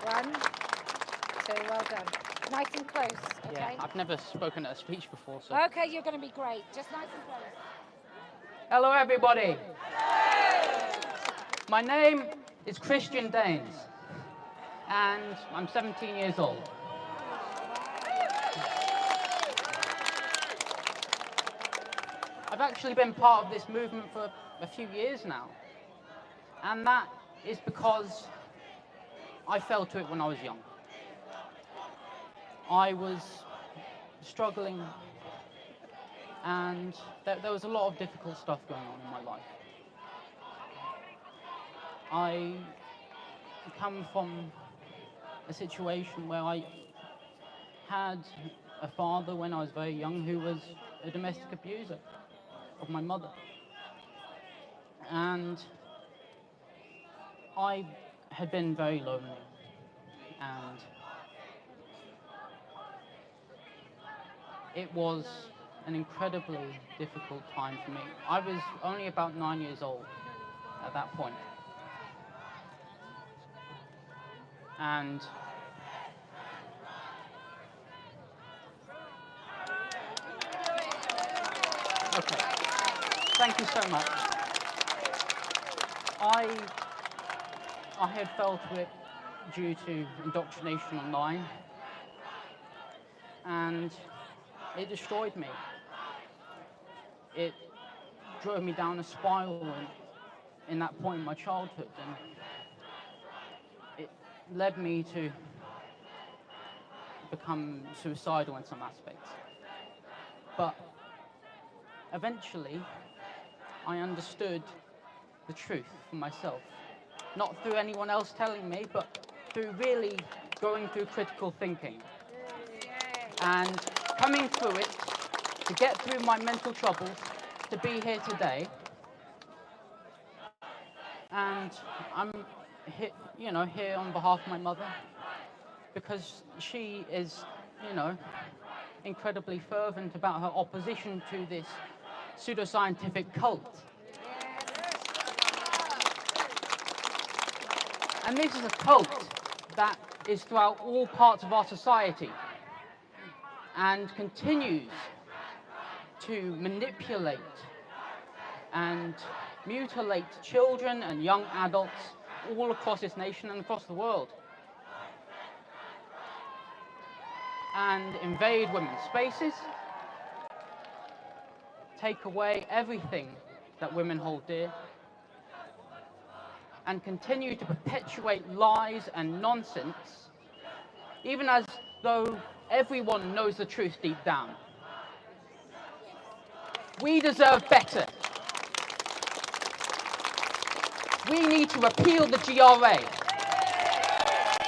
Speaker 1: 1, 2. Well done. Nice and close. Okay.
Speaker 20: Yeah, I've never spoken at a speech before, so.
Speaker 1: Okay, you're going to be great. Just nice and close.
Speaker 20: Hello, everybody. My name is Christian Danes, and I'm 17 years old. I've actually been part of this movement for a few years now, and that is because I fell to it when I was young. I was struggling, and there was a lot of difficult stuff going on in my life. I come from a situation where I had a father when I was very young who was a domestic abuser of my mother. And I had been very lonely, and it was an incredibly difficult time for me. I was only about 9 years old at that point. And okay, thank you so much. I had fell to it due to indoctrination online, and it destroyed me. It drove me down a spiral in that point in my childhood, and it led me to become suicidal in some aspects. But eventually, I understood the truth for myself. Not through anyone else telling me, but through really going through critical thinking and coming through it to get through my mental troubles, to be here today. And I'm here, here on behalf of my mother, because she is, incredibly fervent about her opposition to this pseudoscientific cult. And this is a cult that is throughout all parts of our society and continues to manipulate and mutilate children and young adults all across this nation and across the world, and invade women's spaces, take away everything that women hold dear, and continue to perpetuate lies and nonsense, even as though everyone knows the truth deep down. We deserve better. We need to repeal the GRA.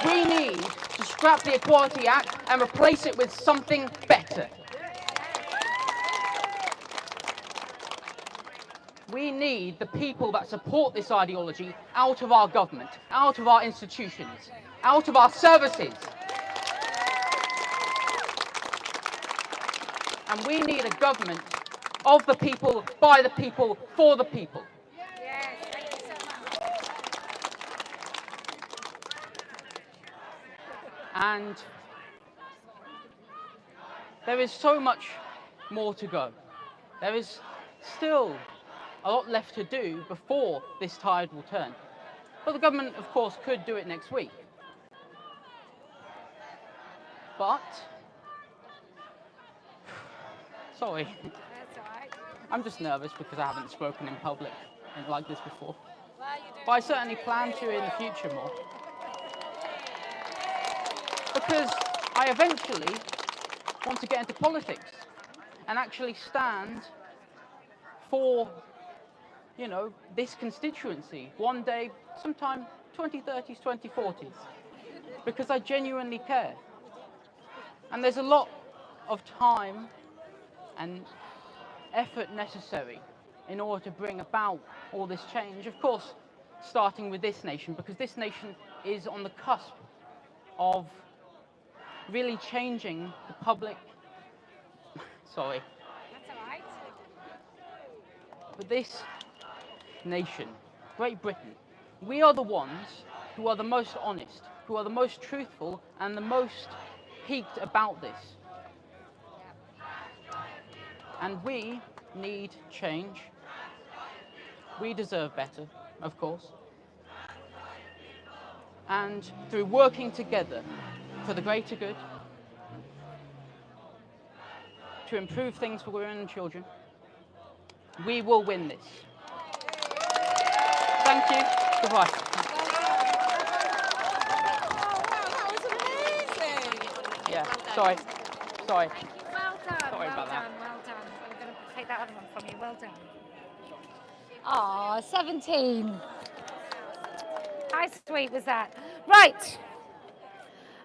Speaker 20: We need to scrap the Equality Act and replace it with something better. We need the people that support this ideology out of our government, out of our institutions, out of our services. And we need a government of the people, by the people, for the people. And there is so much more to go. There is still a lot left to do before this tide will turn. But the government, of course, could do it next week. But, sorry, I'm just nervous because I haven't spoken in public like this before. But I certainly plan to in the future more. Because I eventually want to get into politics and actually stand for, this constituency one day, sometime 2030s, 2040s, because I genuinely care. And there's a lot of time and effort necessary in order to bring about all this change. Of course, starting with this nation, because this nation is on the cusp of really changing the public. Sorry.
Speaker 1: That's all right.
Speaker 20: But this nation, Great Britain, we are the ones who are the most honest, who are the most truthful, and the most peaked about this. And we need change. We deserve better, of course. And through working together for the greater good, to improve things for women and children, we will win this. Thank you. Goodbye.
Speaker 1: That was amazing.
Speaker 20: Yeah, sorry.
Speaker 1: Well done.
Speaker 20: Sorry about that.
Speaker 1: Well done. I'm going to take that other one from you. Well done. Aw, 17. How sweet was that? Right.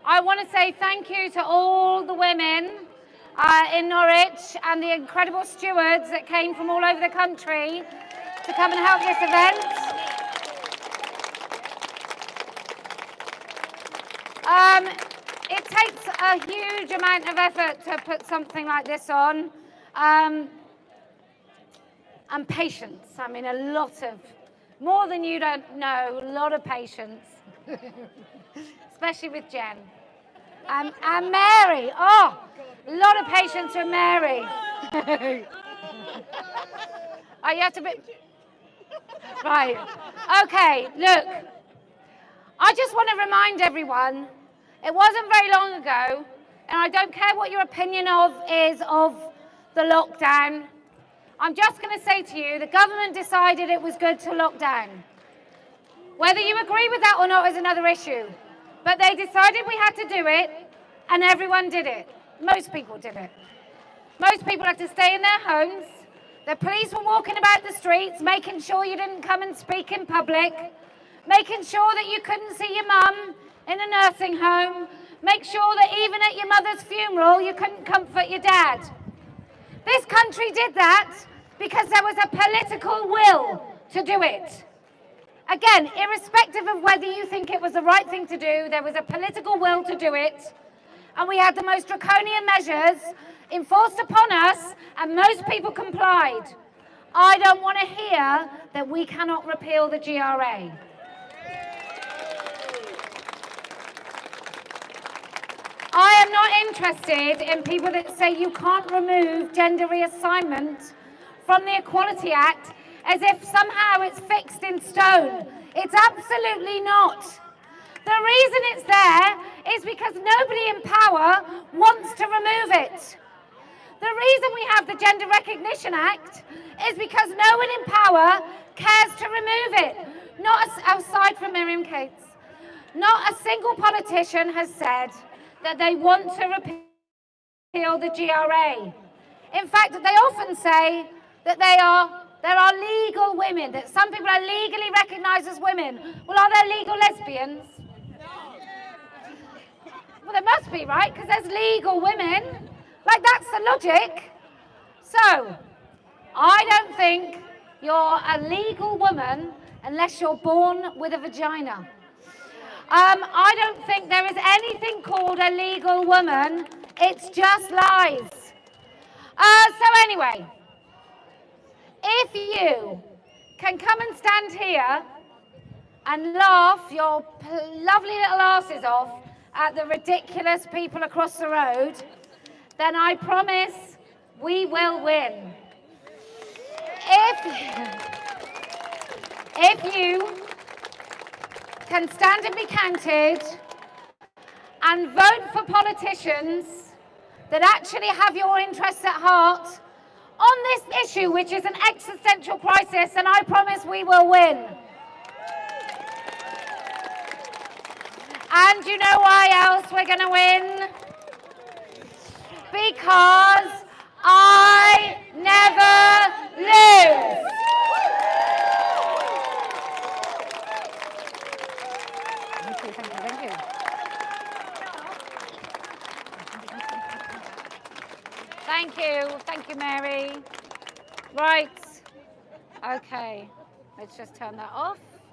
Speaker 1: I want to say thank you to all the women in Norwich and the incredible stewards that came from all over the country to come and help this event. It takes a huge amount of effort to put something like this on, and patience. I mean, more than you don't know, a lot of patience, especially with Jen. And Mary, a lot of patience with Mary. You have to be... Right, okay, look. I just want to remind everyone, it wasn't very long ago, and I don't care what your opinion is of the lockdown. I'm just going to say to you, the government decided it was good to lock down. Whether you agree with that or not is another issue. But they decided we had to do it, and everyone did it. Most people did it. Most people had to stay in their homes. The police were walking about the streets, making sure you didn't come and speak in public, making sure that you couldn't see your mum, in a nursing home, make sure that even at your mother's funeral, you couldn't comfort your dad. This country did that because there was a political will to do it. Again, irrespective of whether you think it was the right thing to do, there was a political will to do it. And we had the most draconian measures enforced upon us, and most people complied. I don't want to hear that we cannot repeal the GRA. I am not interested in people that say you can't remove gender reassignment from the Equality Act as if somehow it's fixed in stone. It's absolutely not. The reason it's there is because nobody in power wants to remove it. The reason we have the Gender Recognition Act is because no one in power cares to remove it. Not aside from Miriam Cates. Not a single politician has said that they want to repeal the GRA. In fact, they often say that there are legal women, that some people are legally recognised as women. Well, are there legal lesbians? Well, there must be, right? Because there's legal women. Like, that's the logic. So, I don't think you're a legal woman unless you're born with a vagina. I don't think there is anything called a legal woman. It's just lies. So anyway, if you can come and stand here and laugh your lovely little asses off at the ridiculous people across the road, then I promise we will win. If you can stand and be counted and vote for politicians that actually have your interests at heart on this issue, which is an existential crisis, and I promise we will win. And you know why else we're going to win? Because I never lose. Thank you. Thank you, Mary. Right, okay, let's just turn that off.